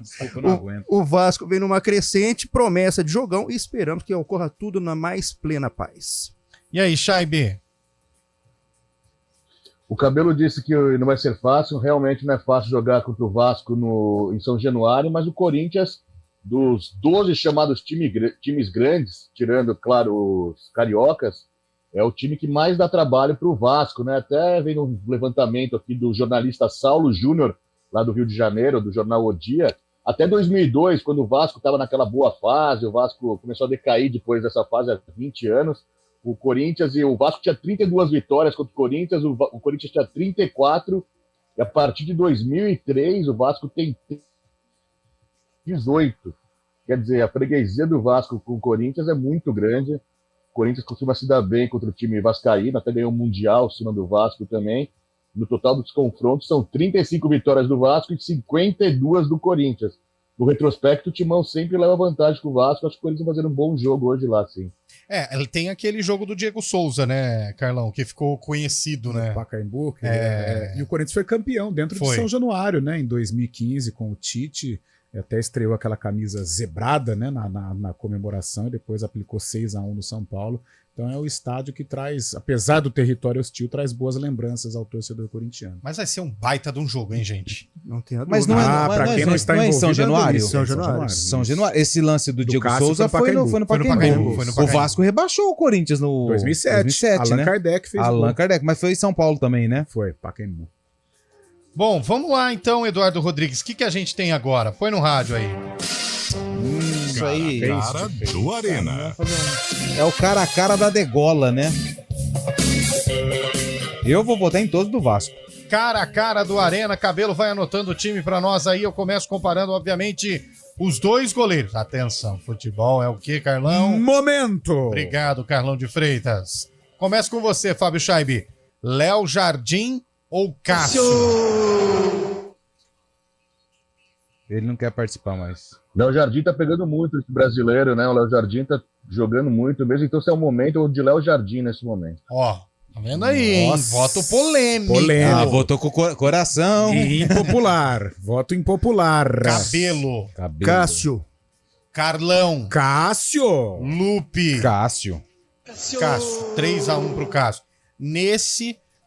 [SPEAKER 3] Desculpa, não aguento.
[SPEAKER 5] O Vasco vem numa crescente, promessa de jogão, e esperamos que ocorra tudo na mais plena paz.
[SPEAKER 2] E aí, Chaibe?
[SPEAKER 6] O Cabelo disse que não vai ser fácil, realmente não é fácil jogar contra o Vasco em São Januário, mas o Corinthians, dos 12 chamados times grandes, tirando, claro, os cariocas, é o time que mais dá trabalho para o Vasco, né? Até vem um levantamento aqui do jornalista Saulo Júnior, lá do Rio de Janeiro, do jornal O Dia. Até 2002, quando o Vasco estava naquela boa fase, o Vasco começou a decair depois dessa fase há 20 anos, o Corinthians e o Vasco tinha 32 vitórias contra o Corinthians, o Corinthians tinha 34, e a partir de 2003 o Vasco tem 18. Quer dizer, a freguesia do Vasco com o Corinthians é muito grande. O Corinthians costuma se dar bem contra o time vascaíno, até ganhou um Mundial em cima do Vasco também. No total dos confrontos são 35 vitórias do Vasco e 52 do Corinthians. No retrospecto, o Timão sempre leva vantagem com o Vasco. Acho que o Corinthians vai fazer um bom jogo hoje lá, sim.
[SPEAKER 2] Ele tem aquele jogo do Diego Souza, né, Carlão, que ficou conhecido, né?
[SPEAKER 4] Pacaembu. E o Corinthians foi campeão dentro de São Januário, né, em 2015, com o Tite. Até estreou aquela camisa zebrada, né, na comemoração, e depois aplicou 6-1 no São Paulo. Então é o estádio que traz, apesar do território hostil, traz boas lembranças ao torcedor corintiano.
[SPEAKER 2] Mas vai ser um baita de um jogo, hein, gente?
[SPEAKER 5] Não tem a
[SPEAKER 3] Mas não é em São Januário? São Januário. Esse lance do Diego Souza foi no Pacaembu. O Vasco rebaixou o Corinthians no
[SPEAKER 4] 2007
[SPEAKER 3] Allan
[SPEAKER 4] né? Kardec fez
[SPEAKER 3] Allan Kardec, mas foi em São Paulo também, né?
[SPEAKER 4] Foi, Pacaembu.
[SPEAKER 2] Bom, vamos lá então, Eduardo Rodrigues. O que a gente tem agora? Põe no rádio aí.
[SPEAKER 3] Isso aí.
[SPEAKER 1] Cara do Arena.
[SPEAKER 3] É o cara a cara da degola, né? Eu vou votar em todos do Vasco.
[SPEAKER 2] Cara a cara do Arena. Cabelo vai anotando o time pra nós aí. Eu começo comparando, obviamente, os dois goleiros. Atenção, futebol é o quê, Carlão?
[SPEAKER 4] Momento!
[SPEAKER 2] Obrigado, Carlão de Freitas. Começo com você, Fábio Scheibe. Léo Jardim ou Cássio?
[SPEAKER 3] Ele não quer participar mais.
[SPEAKER 6] Léo Jardim tá pegando muito esse brasileiro, né? O Léo Jardim tá jogando muito mesmo, então esse é o momento de Léo Jardim nesse momento.
[SPEAKER 2] Ó, tá vendo aí, hein? Voto polêmico.
[SPEAKER 3] Votou com o coração.
[SPEAKER 4] Impopular. Voto impopular.
[SPEAKER 2] Cabelo.
[SPEAKER 5] Cássio.
[SPEAKER 2] Carlão.
[SPEAKER 4] Cássio.
[SPEAKER 2] Lupe.
[SPEAKER 3] Cássio.
[SPEAKER 2] 3-1 pro Cássio.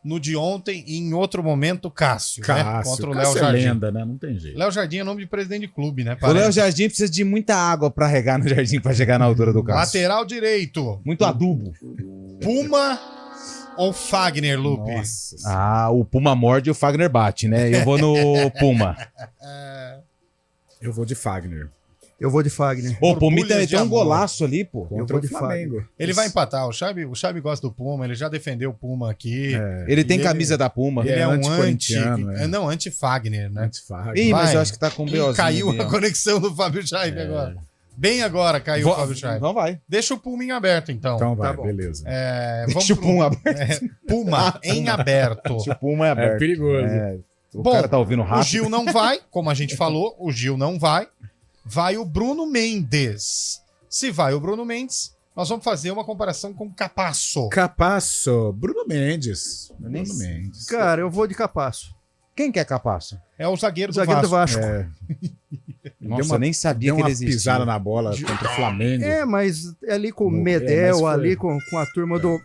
[SPEAKER 2] No de ontem e em outro momento, Cássio. Né? Contra o Léo Jardim.
[SPEAKER 4] Lenda, né? Não tem jeito.
[SPEAKER 2] Léo Jardim é nome de presidente de clube, né?
[SPEAKER 3] O Léo Jardim precisa de muita água pra regar no jardim pra chegar na altura do Cássio.
[SPEAKER 2] Lateral direito.
[SPEAKER 3] Muito adubo.
[SPEAKER 2] Puma ou Fagner, Lupe?
[SPEAKER 3] Nossa. O Puma morde e o Fagner bate, né? Eu vou no Puma.
[SPEAKER 4] Eu vou de Fagner.
[SPEAKER 5] Eu vou de Fagner.
[SPEAKER 3] O Pumita meteu um golaço ali, pô.
[SPEAKER 4] Contra o Flamengo.
[SPEAKER 2] Ele vai empatar. O Xabi gosta do Puma, ele já defendeu o Puma aqui.
[SPEAKER 3] Ele tem camisa da Puma.
[SPEAKER 2] Ele é um anti-Fagner, né?
[SPEAKER 4] Anti-Fagner.
[SPEAKER 3] Ih, mas eu acho que tá com B.O.zinho.
[SPEAKER 2] Caiu a conexão do Fábio Scheibe agora. Bem agora caiu o Fábio Scheibe.
[SPEAKER 3] Não vai.
[SPEAKER 2] Deixa o Puma em aberto, então.
[SPEAKER 4] Então vai, beleza.
[SPEAKER 3] Deixa o Puma aberto.
[SPEAKER 2] Puma em aberto.
[SPEAKER 3] Deixa o Puma aberto.
[SPEAKER 4] É perigoso.
[SPEAKER 3] O cara tá ouvindo rápido.
[SPEAKER 2] O Gil não vai, como a gente falou, o Gil não vai. Vai o Bruno Mendes. Se vai o Bruno Mendes, nós vamos fazer uma comparação com o Capasso.
[SPEAKER 4] Bruno Mendes. Bruno Mendes.
[SPEAKER 5] Cara, eu vou de Capasso.
[SPEAKER 3] Quem que é Capasso?
[SPEAKER 2] É o zagueiro
[SPEAKER 5] do Vasco.
[SPEAKER 3] Nossa, eu nem sabia que ele existia.
[SPEAKER 4] Pisada na bola contra o Flamengo.
[SPEAKER 5] Mas ali com o Medel, ali com a turma do...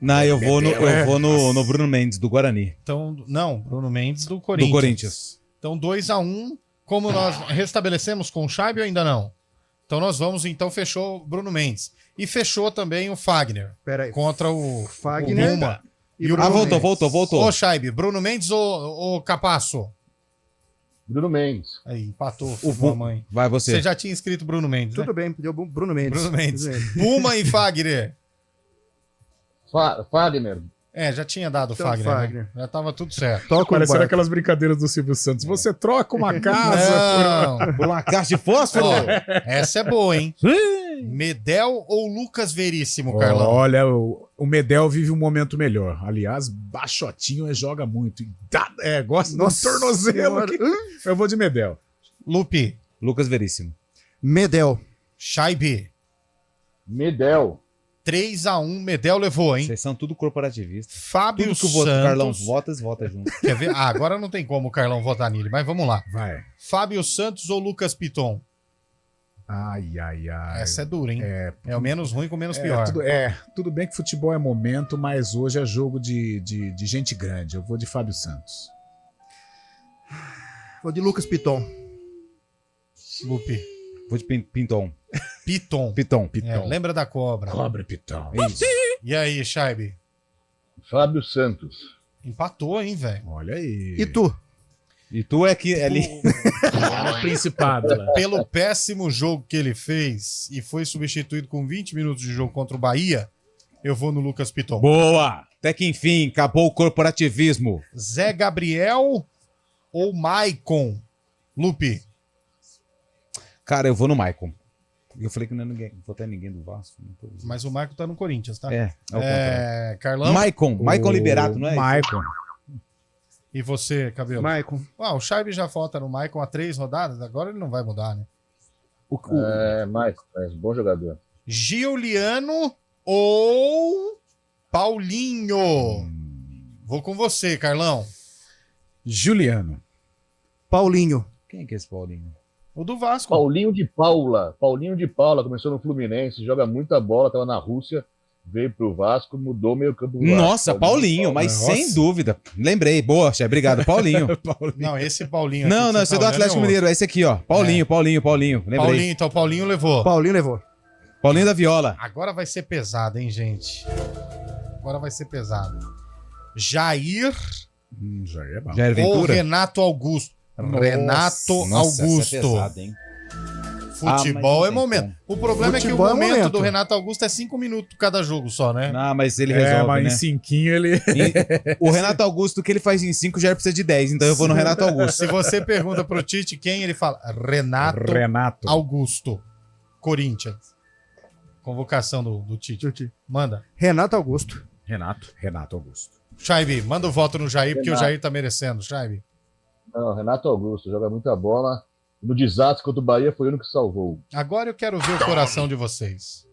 [SPEAKER 3] Não, eu vou no Bruno Mendes, do Guarani.
[SPEAKER 2] Então, não, Bruno Mendes do Corinthians.
[SPEAKER 3] Do Corinthians.
[SPEAKER 2] Então, 2-1. Como nós restabelecemos com o Scheibe ou ainda não? Então nós vamos, fechou Bruno Mendes. E fechou também o Fagner.
[SPEAKER 5] Peraí.
[SPEAKER 2] Contra o
[SPEAKER 5] Fagner.
[SPEAKER 2] Puma.
[SPEAKER 5] E o Bruno
[SPEAKER 3] voltou.
[SPEAKER 2] Ô, Scheibe, Bruno Mendes ou Capasso?
[SPEAKER 6] Bruno Mendes.
[SPEAKER 2] Aí, empatou. Sua mãe.
[SPEAKER 3] Vai você.
[SPEAKER 2] Você já tinha escrito Bruno Mendes,
[SPEAKER 5] Tudo bem, deu Bruno Mendes.
[SPEAKER 2] Bruno Mendes. Puma e Fagner.
[SPEAKER 6] Fagner.
[SPEAKER 2] Já tinha dado o
[SPEAKER 5] Então,
[SPEAKER 2] Fagner,
[SPEAKER 5] Fagner.
[SPEAKER 2] né? Já tava tudo certo.
[SPEAKER 4] Parecendo aquelas brincadeiras do Silvio Santos. Você troca uma casa
[SPEAKER 3] por uma caixa de fósforo?
[SPEAKER 2] Essa é boa, hein? Medel ou Lucas Veríssimo, Carlão?
[SPEAKER 4] Olha, o Medel vive um momento melhor. Aliás, Baixotinho joga muito. Gosta do tornozelo. Eu vou de Medel.
[SPEAKER 2] Lupe.
[SPEAKER 3] Lucas Veríssimo.
[SPEAKER 5] Medel.
[SPEAKER 2] Chaibi.
[SPEAKER 6] Medel.
[SPEAKER 2] 3-1, Medel levou, hein?
[SPEAKER 3] Vocês são tudo corporativistas.
[SPEAKER 2] Fábio
[SPEAKER 3] tudo que o
[SPEAKER 2] Santos.
[SPEAKER 3] Carlão vota junto.
[SPEAKER 2] Quer ver? Agora não tem como o Carlão votar nele, mas vamos lá.
[SPEAKER 4] Vai.
[SPEAKER 2] Fábio Santos ou Lucas Piton?
[SPEAKER 4] Ai.
[SPEAKER 2] Essa é dura, hein? É o menos ruim com o menos pior.
[SPEAKER 4] Tudo bem que futebol é momento, mas hoje é jogo de gente grande. Eu vou de Fábio Santos.
[SPEAKER 5] Vou de Lucas Piton.
[SPEAKER 2] Lupe.
[SPEAKER 3] Vou de Piton.
[SPEAKER 2] Piton.
[SPEAKER 4] Lembra
[SPEAKER 2] da cobra.
[SPEAKER 4] Cobra Piton.
[SPEAKER 3] Isso.
[SPEAKER 2] E aí, Chaibe?
[SPEAKER 6] Fábio Santos.
[SPEAKER 2] Empatou, hein, velho?
[SPEAKER 4] Olha aí.
[SPEAKER 5] E tu?
[SPEAKER 3] E tu é que ali.
[SPEAKER 4] Principado. Né?
[SPEAKER 2] Pelo péssimo jogo que ele fez e foi substituído com 20 minutos de jogo contra o Bahia, eu vou no Lucas Piton.
[SPEAKER 3] Boa! Até que enfim, acabou o corporativismo.
[SPEAKER 2] Zé Gabriel ou Maicon? Lupe.
[SPEAKER 3] Cara, eu vou no Maicon. Eu falei que não é votar em ninguém do Vasco.
[SPEAKER 2] Mas o Maicon tá no Corinthians, tá?
[SPEAKER 3] Carlão? Maicon Liberato, não é?
[SPEAKER 4] Maicon.
[SPEAKER 2] E você, Cabelo?
[SPEAKER 5] Maicon.
[SPEAKER 2] O Chaibe já vota no Maicon há 3 rodadas, agora ele não vai mudar, né?
[SPEAKER 6] Maicon, bom jogador.
[SPEAKER 2] Giuliano ou Paulinho? Vou com você, Carlão.
[SPEAKER 4] Juliano.
[SPEAKER 5] Paulinho.
[SPEAKER 3] Quem é que é esse Paulinho?
[SPEAKER 2] O do Vasco.
[SPEAKER 6] Paulinho de Paula, começou no Fluminense, joga muita bola, tava na Rússia, veio pro Vasco, mudou meio campo.
[SPEAKER 3] Nossa, Paulinho, mas sem dúvida. Lembrei, boa, Che, obrigado, Paulinho.
[SPEAKER 2] Não, esse Paulinho.
[SPEAKER 3] Não, esse é do Atlético Mineiro, é esse aqui, ó. Paulinho. Lembrei.
[SPEAKER 2] Paulinho levou.
[SPEAKER 3] Paulinho da Viola.
[SPEAKER 2] Agora vai ser pesado, hein, gente? Agora vai ser pesado. Jair.
[SPEAKER 4] Jair é bom.
[SPEAKER 3] Jair Ventura.
[SPEAKER 2] Ou Renato Augusto. Renato Augusto.
[SPEAKER 3] É pesado, hein?
[SPEAKER 2] Futebol é momento. O problema é que o momento do
[SPEAKER 5] momento.
[SPEAKER 2] Renato Augusto é 5 minutos cada jogo só, né?
[SPEAKER 3] Ah, mas ele resolve,
[SPEAKER 4] mas
[SPEAKER 3] né?
[SPEAKER 4] em 5 ele...
[SPEAKER 3] O Renato Augusto, o que ele faz em 5 já precisa de 10, então eu vou no Renato Augusto.
[SPEAKER 2] Se você pergunta pro Tite quem, ele fala Renato Augusto. Corinthians. Convocação do Tite. Manda.
[SPEAKER 5] Renato Augusto.
[SPEAKER 4] Renato Augusto.
[SPEAKER 2] Chaibe, manda o voto no Jair, porque o Jair tá merecendo, Chaibe.
[SPEAKER 6] Não, Renato Augusto, joga muita bola. No desastre contra o Bahia foi o único que salvou.
[SPEAKER 2] Agora eu quero ver o coração de vocês.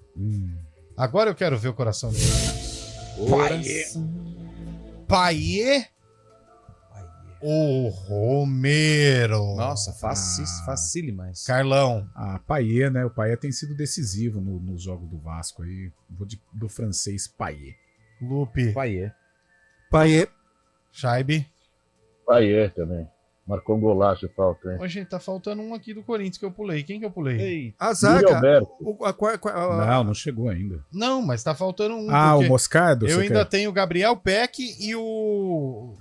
[SPEAKER 2] Agora eu quero ver o coração de vocês. Paiê ou Romero?
[SPEAKER 3] Nossa, facile mais.
[SPEAKER 2] Carlão.
[SPEAKER 4] Paiê, né? O Paiê tem sido decisivo nos jogos do Vasco aí. Vou do francês Paiê.
[SPEAKER 2] Lupe.
[SPEAKER 5] Paiê.
[SPEAKER 2] Chaibe.
[SPEAKER 6] Paiê também. Marcou um golaço de falta, hein?
[SPEAKER 2] Ô, gente, tá faltando um aqui do Corinthians que eu pulei. Quem que eu pulei?
[SPEAKER 5] A zaga.
[SPEAKER 4] Não chegou ainda.
[SPEAKER 2] Não, mas tá faltando um.
[SPEAKER 4] O Moscardo?
[SPEAKER 2] Eu ainda tenho o Gabriel Peck e o...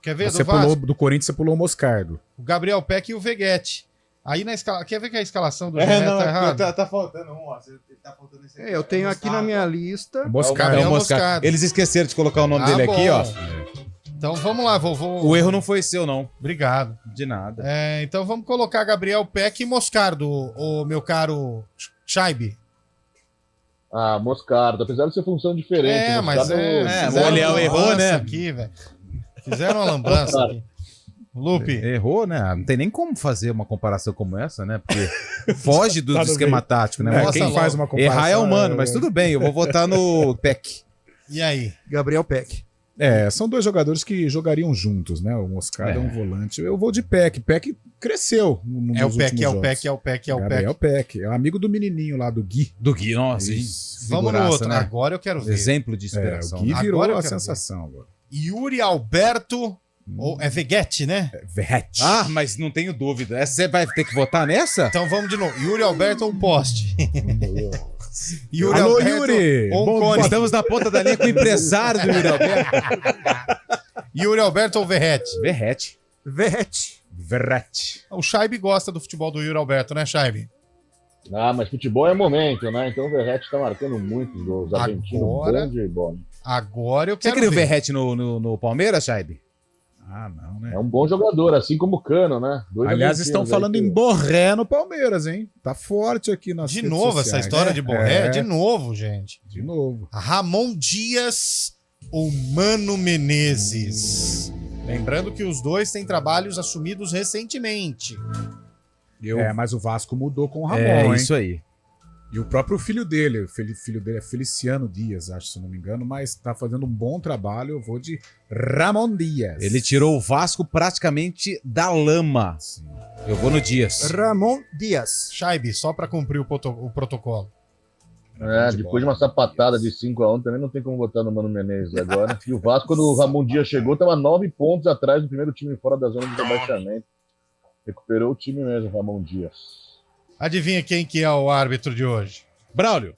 [SPEAKER 2] Quer ver?
[SPEAKER 4] Você pulou, do Corinthians você pulou o Moscardo.
[SPEAKER 2] O Gabriel Peck e o Veguete. Aí na escala... Quer ver que a escalação do Gené tá errada?
[SPEAKER 3] Tá faltando um, ó. Tá faltando esse aqui.
[SPEAKER 5] Eu tenho aqui na minha lista...
[SPEAKER 3] Moscardo. Eles esqueceram de colocar o nome dele aqui, ó.
[SPEAKER 2] Então vamos lá,
[SPEAKER 3] O erro não foi seu, não.
[SPEAKER 2] Obrigado.
[SPEAKER 3] De nada.
[SPEAKER 2] Então vamos colocar Gabriel Peck e Moscardo, o meu caro Chaibe.
[SPEAKER 6] Moscardo, apesar de ser função diferente.
[SPEAKER 2] Mas
[SPEAKER 3] o Aliel errou, né?
[SPEAKER 2] Aqui, fizeram uma lambança aqui. Lupe.
[SPEAKER 3] Errou, né? Não tem nem como fazer uma comparação como essa, né? Porque foge do esquema tático, né?
[SPEAKER 4] Quem faz uma comparação...
[SPEAKER 3] Errar é humano, mas tudo bem, eu vou votar no Peck.
[SPEAKER 2] E aí?
[SPEAKER 5] Gabriel Peck.
[SPEAKER 4] São dois jogadores que jogariam juntos, né? O Moscardo é um volante. Eu vou de Peck. Peck cresceu.
[SPEAKER 2] É o Peck.
[SPEAKER 4] Gabriel Peck. É o amigo do menininho lá, do Gui.
[SPEAKER 3] Nossa.
[SPEAKER 2] Vamos no outro, né? Agora eu quero ver.
[SPEAKER 3] Exemplo de inspiração.
[SPEAKER 4] O Gui virou a sensação agora.
[SPEAKER 2] Yuri Alberto... Ou é Veguete, né?
[SPEAKER 4] Veguete.
[SPEAKER 3] Mas não tenho dúvida. Você vai ter que votar nessa?
[SPEAKER 2] Então vamos de novo. Yuri Alberto ou Poste?
[SPEAKER 4] Alô, Yuri!
[SPEAKER 3] Estamos na ponta da linha com o empresário do Yuri Alberto.
[SPEAKER 2] Yuri Alberto ou Verrete?
[SPEAKER 5] Verrete.
[SPEAKER 2] O Chaibe gosta do futebol do Yuri Alberto, né, Chaibe?
[SPEAKER 6] Mas futebol é momento, né? Então o Verrete tá marcando muitos gols. Argentino, bom de bola.
[SPEAKER 2] Agora eu quero
[SPEAKER 3] Você queria o Verratti no Palmeiras, Jaime?
[SPEAKER 4] Ah, não, né?
[SPEAKER 6] É um bom jogador, assim como o Cano, né?
[SPEAKER 4] Aliás, estão falando em Borré no Palmeiras, hein? Tá forte aqui nas
[SPEAKER 2] De
[SPEAKER 4] redes
[SPEAKER 2] novo
[SPEAKER 4] sociais.
[SPEAKER 2] essa história de Borré? De novo, gente.
[SPEAKER 4] De novo.
[SPEAKER 2] Ramon Dias ou Mano Menezes? Lembrando que os dois têm trabalhos assumidos recentemente.
[SPEAKER 4] Mas o Vasco mudou com o Ramon,
[SPEAKER 3] É
[SPEAKER 4] hein?
[SPEAKER 3] isso aí.
[SPEAKER 4] E o próprio filho dele é Feliciano Dias, acho, se não me engano, mas tá fazendo um bom trabalho. Eu vou de Ramon Dias.
[SPEAKER 3] Ele tirou o Vasco praticamente da lama.
[SPEAKER 4] Sim.
[SPEAKER 3] Eu vou no Dias.
[SPEAKER 5] Ramon Dias.
[SPEAKER 2] Shaibi, só pra cumprir o protocolo.
[SPEAKER 6] Depois de uma sapatada de 5-1, também não tem como botar no Mano Menezes agora. E o Vasco, quando o Ramon Dias chegou, estava 9 pontos atrás do primeiro time fora da zona de rebaixamento. Recuperou o time mesmo, Ramon Dias.
[SPEAKER 2] Adivinha quem que é o árbitro de hoje?
[SPEAKER 3] Braulio.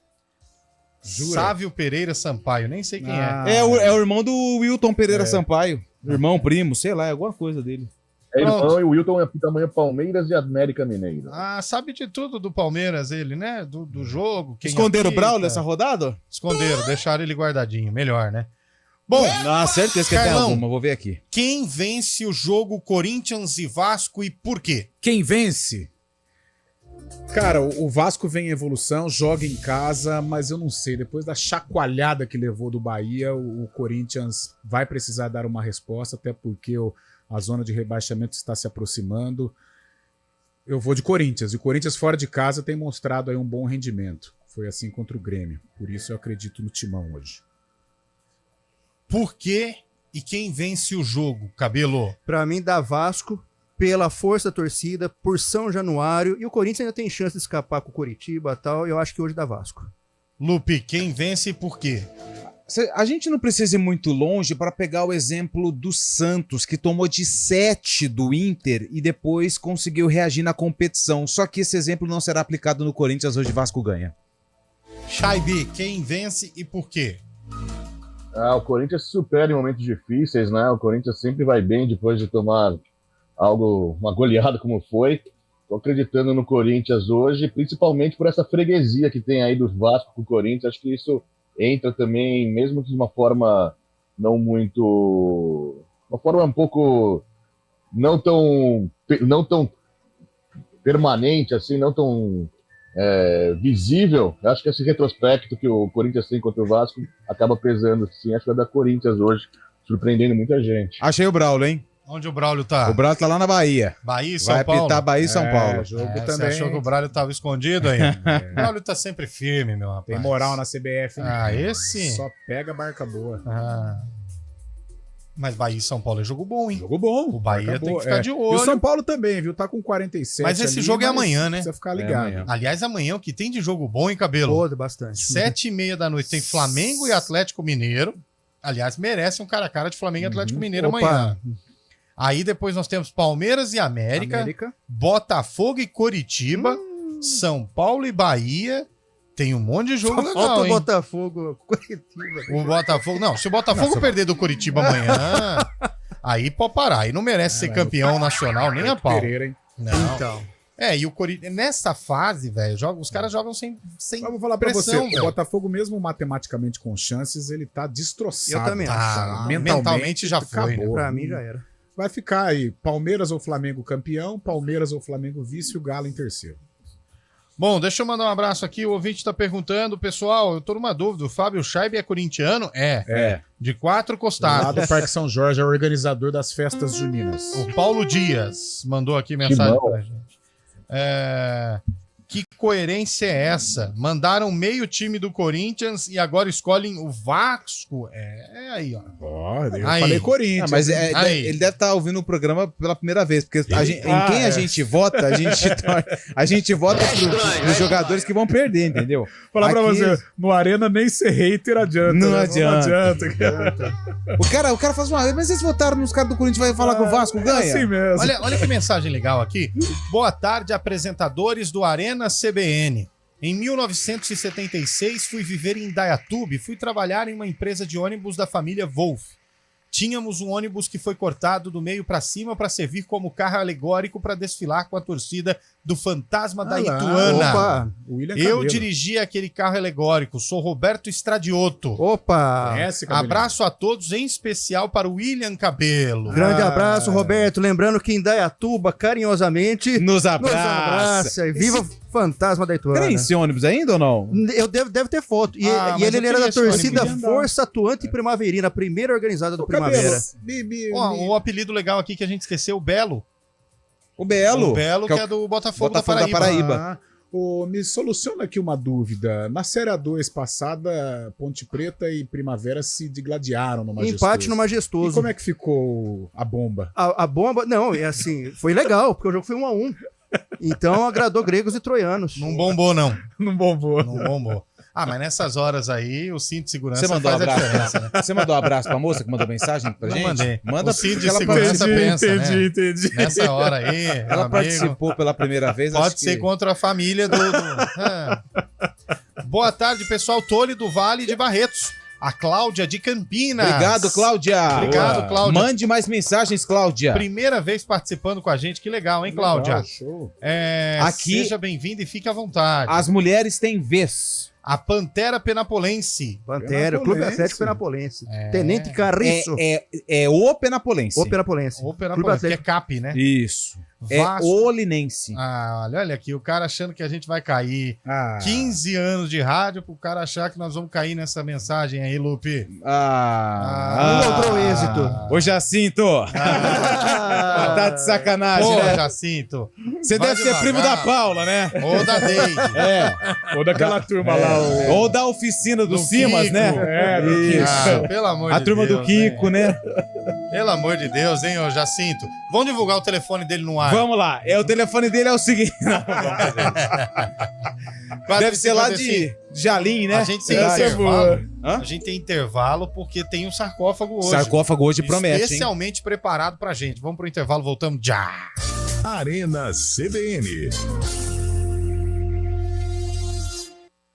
[SPEAKER 2] Jura? Sávio Pereira Sampaio, nem sei quem é.
[SPEAKER 3] É o irmão do Wilton Pereira Sampaio. Irmão, primo, sei lá, é alguma coisa dele.
[SPEAKER 6] É irmão e o Wilton é tamanho Palmeiras e América Mineiro.
[SPEAKER 2] Ah, sabe de tudo do Palmeiras, ele, né? Do jogo. Quem
[SPEAKER 3] Esconderam
[SPEAKER 2] apita.
[SPEAKER 3] o Braulio nessa rodada?
[SPEAKER 2] Esconderam, deixaram ele guardadinho. Melhor, né? Bom,
[SPEAKER 3] certeza que tem
[SPEAKER 2] Carlão,
[SPEAKER 3] alguma, vou ver aqui.
[SPEAKER 2] Quem vence o jogo Corinthians e Vasco e por quê?
[SPEAKER 4] Quem vence? Cara, o Vasco vem em evolução, joga em casa, mas eu não sei, depois da chacoalhada que levou do Bahia, o Corinthians vai precisar dar uma resposta, até porque a zona de rebaixamento está se aproximando. Eu vou de Corinthians, e o Corinthians fora de casa tem mostrado aí um bom rendimento. Foi assim contra o Grêmio, por isso eu acredito no Timão hoje.
[SPEAKER 2] Por quê e quem vence o jogo, Cabelo?
[SPEAKER 5] Pra mim, dá Vasco, pela força da torcida, por São Januário, e o Corinthians ainda tem chance de escapar com o Coritiba e tal, eu acho que hoje dá Vasco.
[SPEAKER 2] Lupe, quem vence e por quê?
[SPEAKER 3] A gente não precisa ir muito longe para pegar o exemplo do Santos, que tomou de 7 do Inter e depois conseguiu reagir na competição. Só que esse exemplo não será aplicado no Corinthians, hoje Vasco ganha.
[SPEAKER 2] Shaibi, quem vence e por quê?
[SPEAKER 6] O Corinthians se supera em momentos difíceis, né? O Corinthians sempre vai bem depois de tomar uma goleada como foi. Estou acreditando no Corinthians hoje, principalmente por essa freguesia que tem aí dos Vasco com o Corinthians. Acho que isso entra também, mesmo que de uma forma não muito... uma forma um pouco não tão permanente, assim, não tão visível. Acho que esse retrospecto que o Corinthians tem contra o Vasco acaba pesando, sim. Acho que é da Corinthians hoje, surpreendendo muita gente.
[SPEAKER 3] Achei o Braulio, hein?
[SPEAKER 2] Onde o Braulio tá?
[SPEAKER 3] O Braulio tá lá na Bahia.
[SPEAKER 2] Bahia e São
[SPEAKER 3] Vai
[SPEAKER 2] Paulo?
[SPEAKER 3] apitar Bahia e São Paulo.
[SPEAKER 4] Jogo
[SPEAKER 2] Você
[SPEAKER 4] também.
[SPEAKER 2] achou que o Braulio tava escondido aí? O Braulio tá sempre firme, meu rapaz.
[SPEAKER 4] Tem moral na CBF. Né?
[SPEAKER 2] Esse?
[SPEAKER 4] Só pega barca boa.
[SPEAKER 2] Mas Bahia e São Paulo é jogo bom, hein?
[SPEAKER 4] Jogo bom.
[SPEAKER 2] O Bahia tem que ficar de olho.
[SPEAKER 4] E o São Paulo também, viu? Tá com 47.
[SPEAKER 2] Mas esse jogo é amanhã, né?
[SPEAKER 4] Precisa ficar ligado.
[SPEAKER 2] Aliás, amanhã o que tem de jogo bom, hein, Cabelo?
[SPEAKER 5] Pô, bastante.
[SPEAKER 2] 7h30 da noite tem Flamengo e Atlético Mineiro. Aliás, merece um cara a cara de Flamengo e Atlético Mineiro amanhã. Aí depois nós temos Palmeiras e América. Botafogo e Coritiba, São Paulo e Bahia. Tem um monte de jogo legal,
[SPEAKER 5] falta o
[SPEAKER 2] hein?
[SPEAKER 5] Botafogo, Coritiba.
[SPEAKER 2] O Botafogo... Não, se o Botafogo perder do Coritiba amanhã, aí pode parar. Aí não merece ser campeão nacional nem a pau.
[SPEAKER 4] Pereira, hein?
[SPEAKER 2] Não.
[SPEAKER 5] Então.
[SPEAKER 2] E o Coritiba... Nessa fase, velho, os caras jogam sem
[SPEAKER 4] Eu vou falar pra
[SPEAKER 2] pressão,
[SPEAKER 4] você, o Botafogo, mesmo matematicamente com chances, ele tá destroçado.
[SPEAKER 5] Eu também acho.
[SPEAKER 2] Mentalmente já foi,
[SPEAKER 4] acabou.
[SPEAKER 2] né?
[SPEAKER 5] Pra mim já era.
[SPEAKER 4] Vai ficar aí, Palmeiras ou Flamengo campeão, Palmeiras ou Flamengo vice e o Galo em terceiro.
[SPEAKER 2] Bom, deixa eu mandar um abraço aqui. O ouvinte tá perguntando, pessoal, eu tô numa dúvida. O Fábio Scheibe é corintiano? É. De 4 costados.
[SPEAKER 4] Lá do Parque São Jorge, é o organizador das festas juninas.
[SPEAKER 2] O Paulo Dias mandou aqui mensagem pra gente. Que coerência é essa? Mandaram meio time do Corinthians e agora escolhem o Vasco? Aí, ó.
[SPEAKER 4] Eu falei Corinthians.
[SPEAKER 3] Mas ele deve estar ouvindo o programa pela primeira vez, porque a gente vota, a gente vota pros jogadores que vão perder, entendeu?
[SPEAKER 4] Falar pra você, no Arena nem ser hater adianta.
[SPEAKER 3] Não
[SPEAKER 4] né?
[SPEAKER 3] adianta.
[SPEAKER 4] adianta.
[SPEAKER 3] O cara faz uma... Mas vocês votaram nos caras do Corinthians, vai falar que o Vasco ganha?
[SPEAKER 4] Assim mesmo.
[SPEAKER 2] Olha que mensagem legal aqui. Boa tarde, apresentadores do Arena CBN. Em 1976, fui viver em Indaiatuba e fui trabalhar em uma empresa de ônibus da família Wolff. Tínhamos um ônibus que foi cortado do meio para cima para servir como carro alegórico para desfilar com a torcida do Fantasma da Ituana.
[SPEAKER 5] Opa!
[SPEAKER 2] Eu dirigi aquele carro alegórico. Sou Roberto Estradioto.
[SPEAKER 5] Opa!
[SPEAKER 2] Abraço a todos, em especial para o William Cabelo.
[SPEAKER 5] Grande abraço, Roberto. Lembrando que Indaiatuba, carinhosamente,
[SPEAKER 3] nos abraça.
[SPEAKER 5] E viva o Fantasma da Ituana.
[SPEAKER 3] Tem esse ônibus ainda ou não?
[SPEAKER 5] Eu deve ter foto. E ele era da torcida Força Atuante Primaverina, a primeira organizada do Primavera.
[SPEAKER 2] O apelido legal aqui que a gente esqueceu, o Belo.
[SPEAKER 3] O Belo.
[SPEAKER 2] O Belo, que é do Botafogo da Paraíba.
[SPEAKER 4] Me soluciona aqui uma dúvida. Na Série A2 passada, Ponte Preta e Primavera se digladiaram no Majestoso.
[SPEAKER 5] Empate no Majestoso.
[SPEAKER 4] E como é que ficou a bomba?
[SPEAKER 5] A bomba, não, é assim, foi legal, porque o jogo foi 1-1. Então agradou gregos e troianos.
[SPEAKER 2] Não bombou, não.
[SPEAKER 4] Não bombou.
[SPEAKER 2] Não bombou. Mas nessas horas aí, o cinto de segurança
[SPEAKER 3] faz a
[SPEAKER 2] diferença, né?
[SPEAKER 3] Você mandou um abraço pra moça que mandou mensagem pra gente?
[SPEAKER 2] Mandei.
[SPEAKER 3] Manda
[SPEAKER 2] o cinto de segurança pensa,
[SPEAKER 4] entendi.
[SPEAKER 2] Nessa hora aí,
[SPEAKER 3] ela participou pela primeira vez.
[SPEAKER 2] Pode ser contra a família do... Boa tarde, pessoal. Tony do Vale de Barretos. A Cláudia de Campinas.
[SPEAKER 3] Obrigado, Cláudia.
[SPEAKER 2] Obrigado, Cláudia.
[SPEAKER 3] Mande mais mensagens, Cláudia.
[SPEAKER 2] Primeira vez participando com a gente. Que legal, hein, Cláudia?
[SPEAKER 4] Legal, show.
[SPEAKER 2] Aqui, seja bem-vindo e fique à vontade.
[SPEAKER 3] As mulheres têm vez.
[SPEAKER 2] A Pantera Penapolense.
[SPEAKER 5] Pantera, o Clube Atlético Penapolense. Tenente Carriço.
[SPEAKER 3] É o Penapolense.
[SPEAKER 5] O Penapolense.
[SPEAKER 2] O Penapolense, que é CAP, né?
[SPEAKER 3] Isso.
[SPEAKER 2] Vasco.
[SPEAKER 3] É o Linense.
[SPEAKER 2] Olha aqui, o cara achando que a gente vai cair. 15 anos de rádio pro cara achar que nós vamos cair nessa mensagem aí, Lupe.
[SPEAKER 5] Não logrou êxito.
[SPEAKER 3] Ô, Jacinto. Tá de sacanagem, né?
[SPEAKER 2] Jacinto.
[SPEAKER 3] Você deve ser primo da Paula, né?
[SPEAKER 2] Ou da Deide.
[SPEAKER 4] Ou daquela turma lá.
[SPEAKER 3] Ou da oficina do Simas,
[SPEAKER 2] Kiko.
[SPEAKER 3] né?
[SPEAKER 2] Do
[SPEAKER 3] Isso.
[SPEAKER 2] pelo amor de Deus.
[SPEAKER 3] A turma do Kiko, né?
[SPEAKER 2] Pelo amor de Deus, hein, ô Jacinto. Vamos divulgar o telefone dele no ar.
[SPEAKER 3] Vamos lá. O telefone dele é o seguinte. Deve ser lá de Jalim, né?
[SPEAKER 2] A gente tem intervalo. A gente tem intervalo porque tem um sarcófago hoje.
[SPEAKER 3] Sarcófago hoje promete,
[SPEAKER 2] especialmente preparado pra gente. Vamos pro intervalo, voltamos já.
[SPEAKER 1] Arena CBN.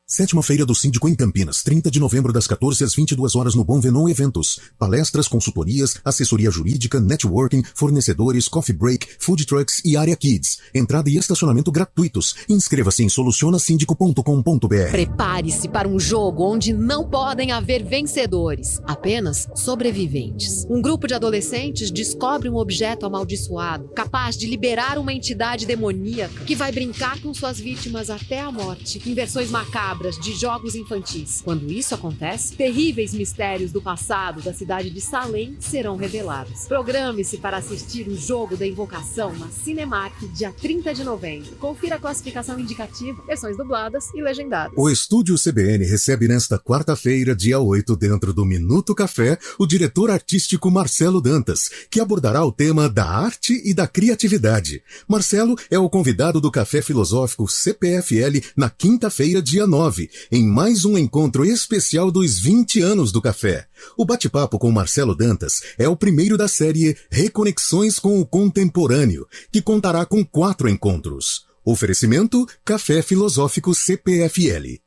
[SPEAKER 7] 7ª Feira do Síndico em Campinas, 30 de novembro das 14 às 22 horas no Bom Venon Eventos. Palestras, consultorias, assessoria jurídica, networking, fornecedores, coffee break, food trucks e área kids. Entrada e estacionamento gratuitos. Inscreva-se em solucionasindico.com.br.
[SPEAKER 18] Prepare-se para um jogo onde não podem haver vencedores, apenas sobreviventes. Um grupo de adolescentes descobre um objeto amaldiçoado, capaz de liberar uma entidade demoníaca que vai brincar com suas vítimas até a morte, em versões macabras de jogos infantis. Quando isso acontece, terríveis mistérios do passado da cidade de Salem serão revelados. Programe-se para assistir o jogo da Invocação na Cinemark, dia 30 de novembro. Confira a classificação indicativa, versões dubladas e legendadas.
[SPEAKER 7] O Estúdio CBN recebe nesta quarta-feira, dia 8, dentro do Minuto Café, o diretor artístico Marcelo Dantas, que abordará o tema da arte e da criatividade. Marcelo é o convidado do Café Filosófico CPFL na quinta-feira, dia 9, em mais um encontro especial dos 20 anos do café. O bate-papo com Marcelo Dantas é o primeiro da série Reconexões com o Contemporâneo, que contará com 4 encontros. Oferecimento Café Filosófico CPFL.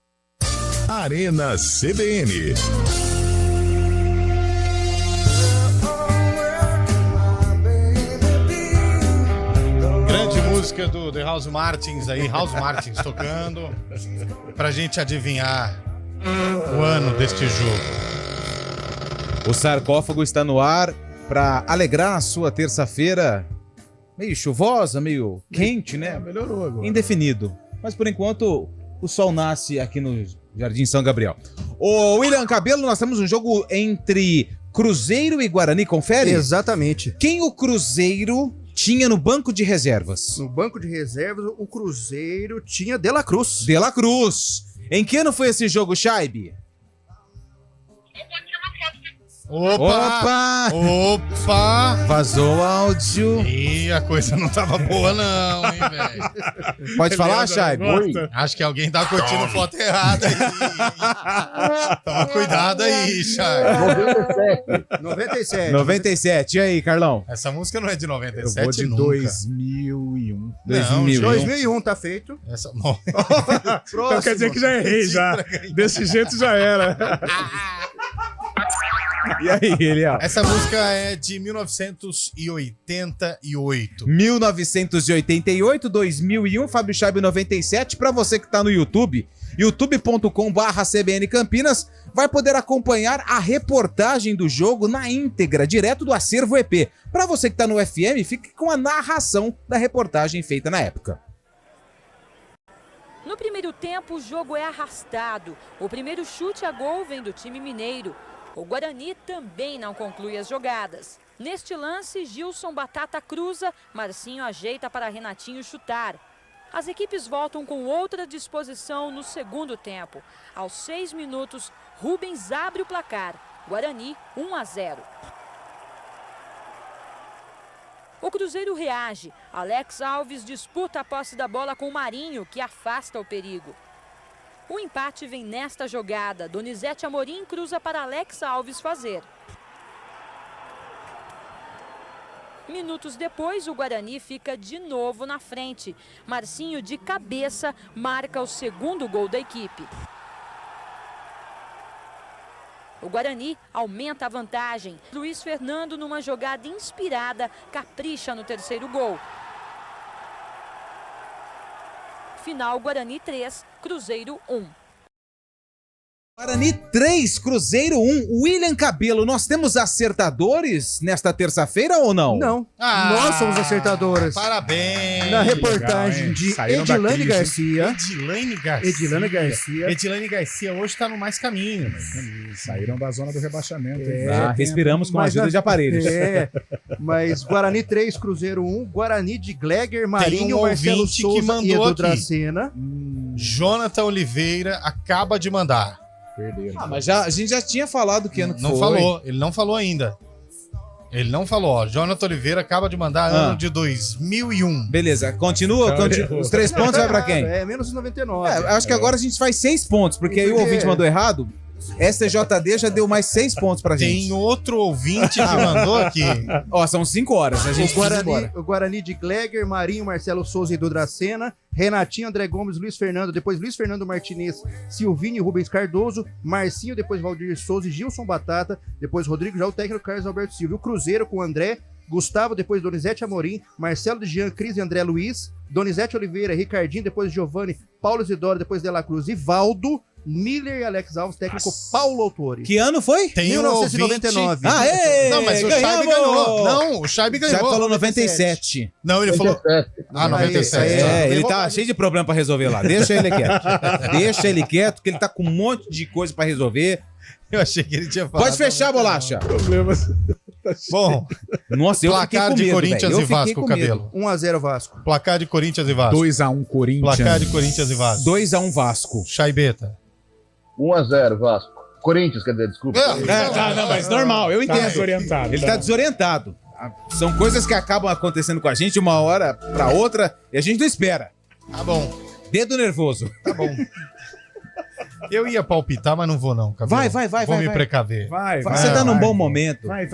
[SPEAKER 1] Arena CBN.
[SPEAKER 2] Grande música do The House Martins aí, House Martins tocando, pra gente adivinhar o ano deste jogo.
[SPEAKER 3] O sarcófago está no ar para alegrar a sua terça-feira, meio chuvosa, meio quente, né?
[SPEAKER 4] Melhorou agora.
[SPEAKER 3] Indefinido. Mas por enquanto o sol nasce aqui no Jardim São Gabriel. Ô William Cabelo, nós temos um jogo entre Cruzeiro e Guarani, confere?
[SPEAKER 5] Exatamente.
[SPEAKER 3] Quem o Cruzeiro tinha no banco de reservas?
[SPEAKER 5] No banco de reservas, o Cruzeiro tinha De La Cruz.
[SPEAKER 3] De La Cruz. Em que ano foi esse jogo, Shaibe?
[SPEAKER 2] Opa!
[SPEAKER 3] Vazou o áudio.
[SPEAKER 2] Ih, a coisa não tava boa não, hein, velho?
[SPEAKER 3] Pode falar, Shaibe?
[SPEAKER 2] Acho que alguém tá curtindo foto errada aí. Toma cuidado aí, Shaibe.
[SPEAKER 3] 97. E aí, Carlão?
[SPEAKER 2] Essa música não é de 97
[SPEAKER 4] Eu vou de
[SPEAKER 2] nunca.
[SPEAKER 4] 2001.
[SPEAKER 5] 2001 tá feito.
[SPEAKER 2] Essa...
[SPEAKER 4] Então quer dizer que já errei, já. Desse jeito já era.
[SPEAKER 3] E aí, Eliel?
[SPEAKER 2] Essa música é de 1988.
[SPEAKER 3] 1988, 2001, Fábio Chaibe 97. Pra você que tá no YouTube, youtube.com/CBN Campinas, vai poder acompanhar a reportagem do jogo na íntegra, direto do acervo EP. Pra você que tá no FM, fique com a narração da reportagem feita na época.
[SPEAKER 19] No primeiro tempo, o jogo é arrastado. O primeiro chute a gol vem do time mineiro. O Guarani também não conclui as jogadas. Neste lance, Gilson Batata cruza, Marcinho ajeita para Renatinho chutar. As equipes voltam com outra disposição no segundo tempo. Aos 6 minutos, Rubens abre o placar. Guarani 1-0. O Cruzeiro reage. Alex Alves disputa a posse da bola com Marinho, que afasta o perigo. O empate vem nesta jogada. Donizete Amorim cruza para Alex Alves fazer. Minutos depois, o Guarani fica de novo na frente. Marcinho, de cabeça, marca o segundo gol da equipe. O Guarani aumenta a vantagem. Luiz Fernando, numa jogada inspirada, capricha no terceiro gol. Final, Guarani 3, Cruzeiro 1.
[SPEAKER 3] Guarani 3, Cruzeiro 1. William Cabelo, nós temos acertadores nesta terça-feira ou não?
[SPEAKER 5] Não, nós somos acertadores.
[SPEAKER 2] Parabéns.
[SPEAKER 5] Na reportagem de Edilane Garcia.
[SPEAKER 2] Edilane Garcia hoje está no Mais Caminho.
[SPEAKER 4] Saíram da zona do rebaixamento.
[SPEAKER 3] Respiramos com a ajuda de aparelhos.
[SPEAKER 5] Mas Guarani 3, Cruzeiro 1. Guarani de Gleger, Marinho, Marcelo Souza
[SPEAKER 2] que mandou
[SPEAKER 5] e Edu
[SPEAKER 2] aqui.
[SPEAKER 5] Dracena.
[SPEAKER 2] Jonathan Oliveira acaba de mandar.
[SPEAKER 3] Ah, mas a gente já tinha falado que ano que
[SPEAKER 2] não
[SPEAKER 3] foi.
[SPEAKER 2] Falou, ele não falou ainda. Ele não falou, ó. Jonathan Oliveira acaba de mandar ano de 2001.
[SPEAKER 3] Beleza, continua. Os 3 pontos vai pra quem?
[SPEAKER 5] É, menos 99.
[SPEAKER 3] Acho que agora a gente faz 6 pontos, porque aí o ouvinte mandou errado. STJD já deu mais 6 pontos pra gente.
[SPEAKER 2] Tem outro ouvinte que mandou aqui.
[SPEAKER 3] Ó, são 5 horas. A gente
[SPEAKER 5] O Guarani de Gleger, Marinho, Marcelo Souza e Edu Dracena. Renatinho, André Gomes, Luiz Fernando. Depois Luiz Fernando Martinez, Silvinho e Rubens Cardoso. Marcinho, depois Valdir Souza e Gilson Batata. Depois Rodrigo, já o técnico Carlos Alberto Silva. O Cruzeiro com André, Gustavo, depois Donizete Amorim, Marcelo de Jean, Cris e André Luiz. Donizete Oliveira, Ricardinho, depois Giovanni, Paulo Isidoro, depois De La Cruz e Valdo. Miller e Alex Alves, técnico Paulo Autori.
[SPEAKER 3] Que ano foi?
[SPEAKER 2] Tem
[SPEAKER 5] 1999.
[SPEAKER 2] Não, mas o Chaibe ganhou. Não, o Chaibe ganhou.
[SPEAKER 3] Já falou 97.
[SPEAKER 2] Não, ele falou... 97.
[SPEAKER 3] Ele tá cheio de problema pra resolver lá. Deixa ele quieto. Deixa ele quieto, que ele tá com um monte de coisa pra resolver.
[SPEAKER 2] Eu achei que ele tinha falado.
[SPEAKER 3] Pode fechar, Bolacha.
[SPEAKER 4] Problemas.
[SPEAKER 2] Bom,
[SPEAKER 3] nossa, eu
[SPEAKER 2] placar de Corinthians e Vasco, Cabelo.
[SPEAKER 5] 1-0 Vasco.
[SPEAKER 2] Placar de Corinthians e Vasco.
[SPEAKER 4] 2-1 Corinthians.
[SPEAKER 2] Placar de Corinthians e Vasco.
[SPEAKER 3] 2-1 Vasco.
[SPEAKER 2] Chaibeta.
[SPEAKER 6] 1-0 Vasco. Corinthians, quer dizer, desculpa.
[SPEAKER 3] Não, mas normal, eu entendo.
[SPEAKER 4] Tá desorientado.
[SPEAKER 3] Ele tá desorientado. São coisas que acabam acontecendo com a gente de uma hora pra outra e a gente não espera.
[SPEAKER 2] Tá bom.
[SPEAKER 3] Dedo nervoso.
[SPEAKER 2] Tá bom. Eu ia palpitar, mas não vou não, Cabelo.
[SPEAKER 3] Vai.
[SPEAKER 2] Vou me precaver.
[SPEAKER 3] Você tá num bom momento.
[SPEAKER 4] Vai.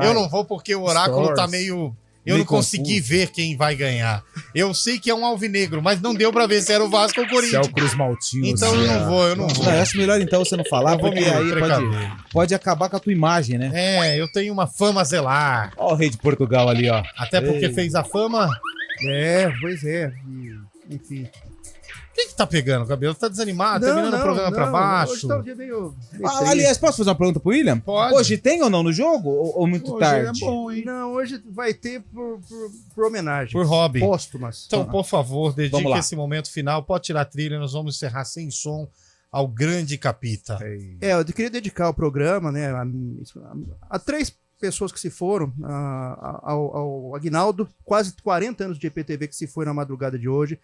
[SPEAKER 2] Eu não vou porque o oráculo tá meio... Eu não consegui ver quem vai ganhar. Eu sei que é um alvinegro, mas não deu pra ver se era o Vasco ou o Corinthians.
[SPEAKER 4] Se é o Cruz Maltino.
[SPEAKER 2] Então eu não vou.
[SPEAKER 3] Não, eu acho melhor então você não falar, porque aí pode acabar com a tua imagem, né?
[SPEAKER 2] É, eu tenho uma fama a zelar.
[SPEAKER 3] Ó o rei de Portugal ali, ó.
[SPEAKER 2] Até porque fez a fama.
[SPEAKER 5] Pois é. Enfim.
[SPEAKER 2] O que tá pegando, Cabelo? Tá desanimado? Terminando o programa pra baixo?
[SPEAKER 5] Hoje tá um dia meio
[SPEAKER 3] aliás, posso fazer uma pergunta pro William?
[SPEAKER 2] Pode.
[SPEAKER 3] Hoje tem ou não no jogo? Ou muito tarde?
[SPEAKER 5] É bom, hein? Não, hoje vai ter por homenagem.
[SPEAKER 2] Por hobby.
[SPEAKER 5] Póstumas.
[SPEAKER 2] Então, por favor, dedique esse momento final. Pode tirar a trilha, nós vamos encerrar sem som ao grande Capita.
[SPEAKER 5] Eu queria dedicar o programa, né, a 3 pessoas que se foram, ao Aguinaldo, quase 40 anos de EPTV que se foi na madrugada de hoje.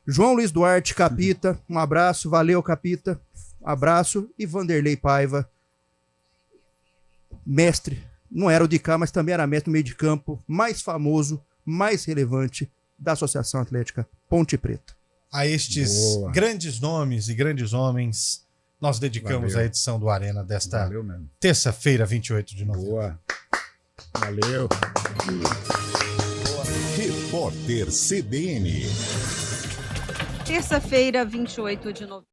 [SPEAKER 5] João Luiz Duarte, Capita, um abraço, valeu, Capita, abraço. E Vanderlei Paiva, mestre, não era o de cá, mas também era mestre no meio de campo, mais famoso, mais relevante da Associação Atlética Ponte Preta.
[SPEAKER 2] A estes grandes nomes e grandes homens, nós dedicamos a edição do Arena desta terça-feira, 28 de novembro.
[SPEAKER 4] Boa. Valeu.
[SPEAKER 1] Repórter CBN.
[SPEAKER 13] Terça-feira, 28 de novembro.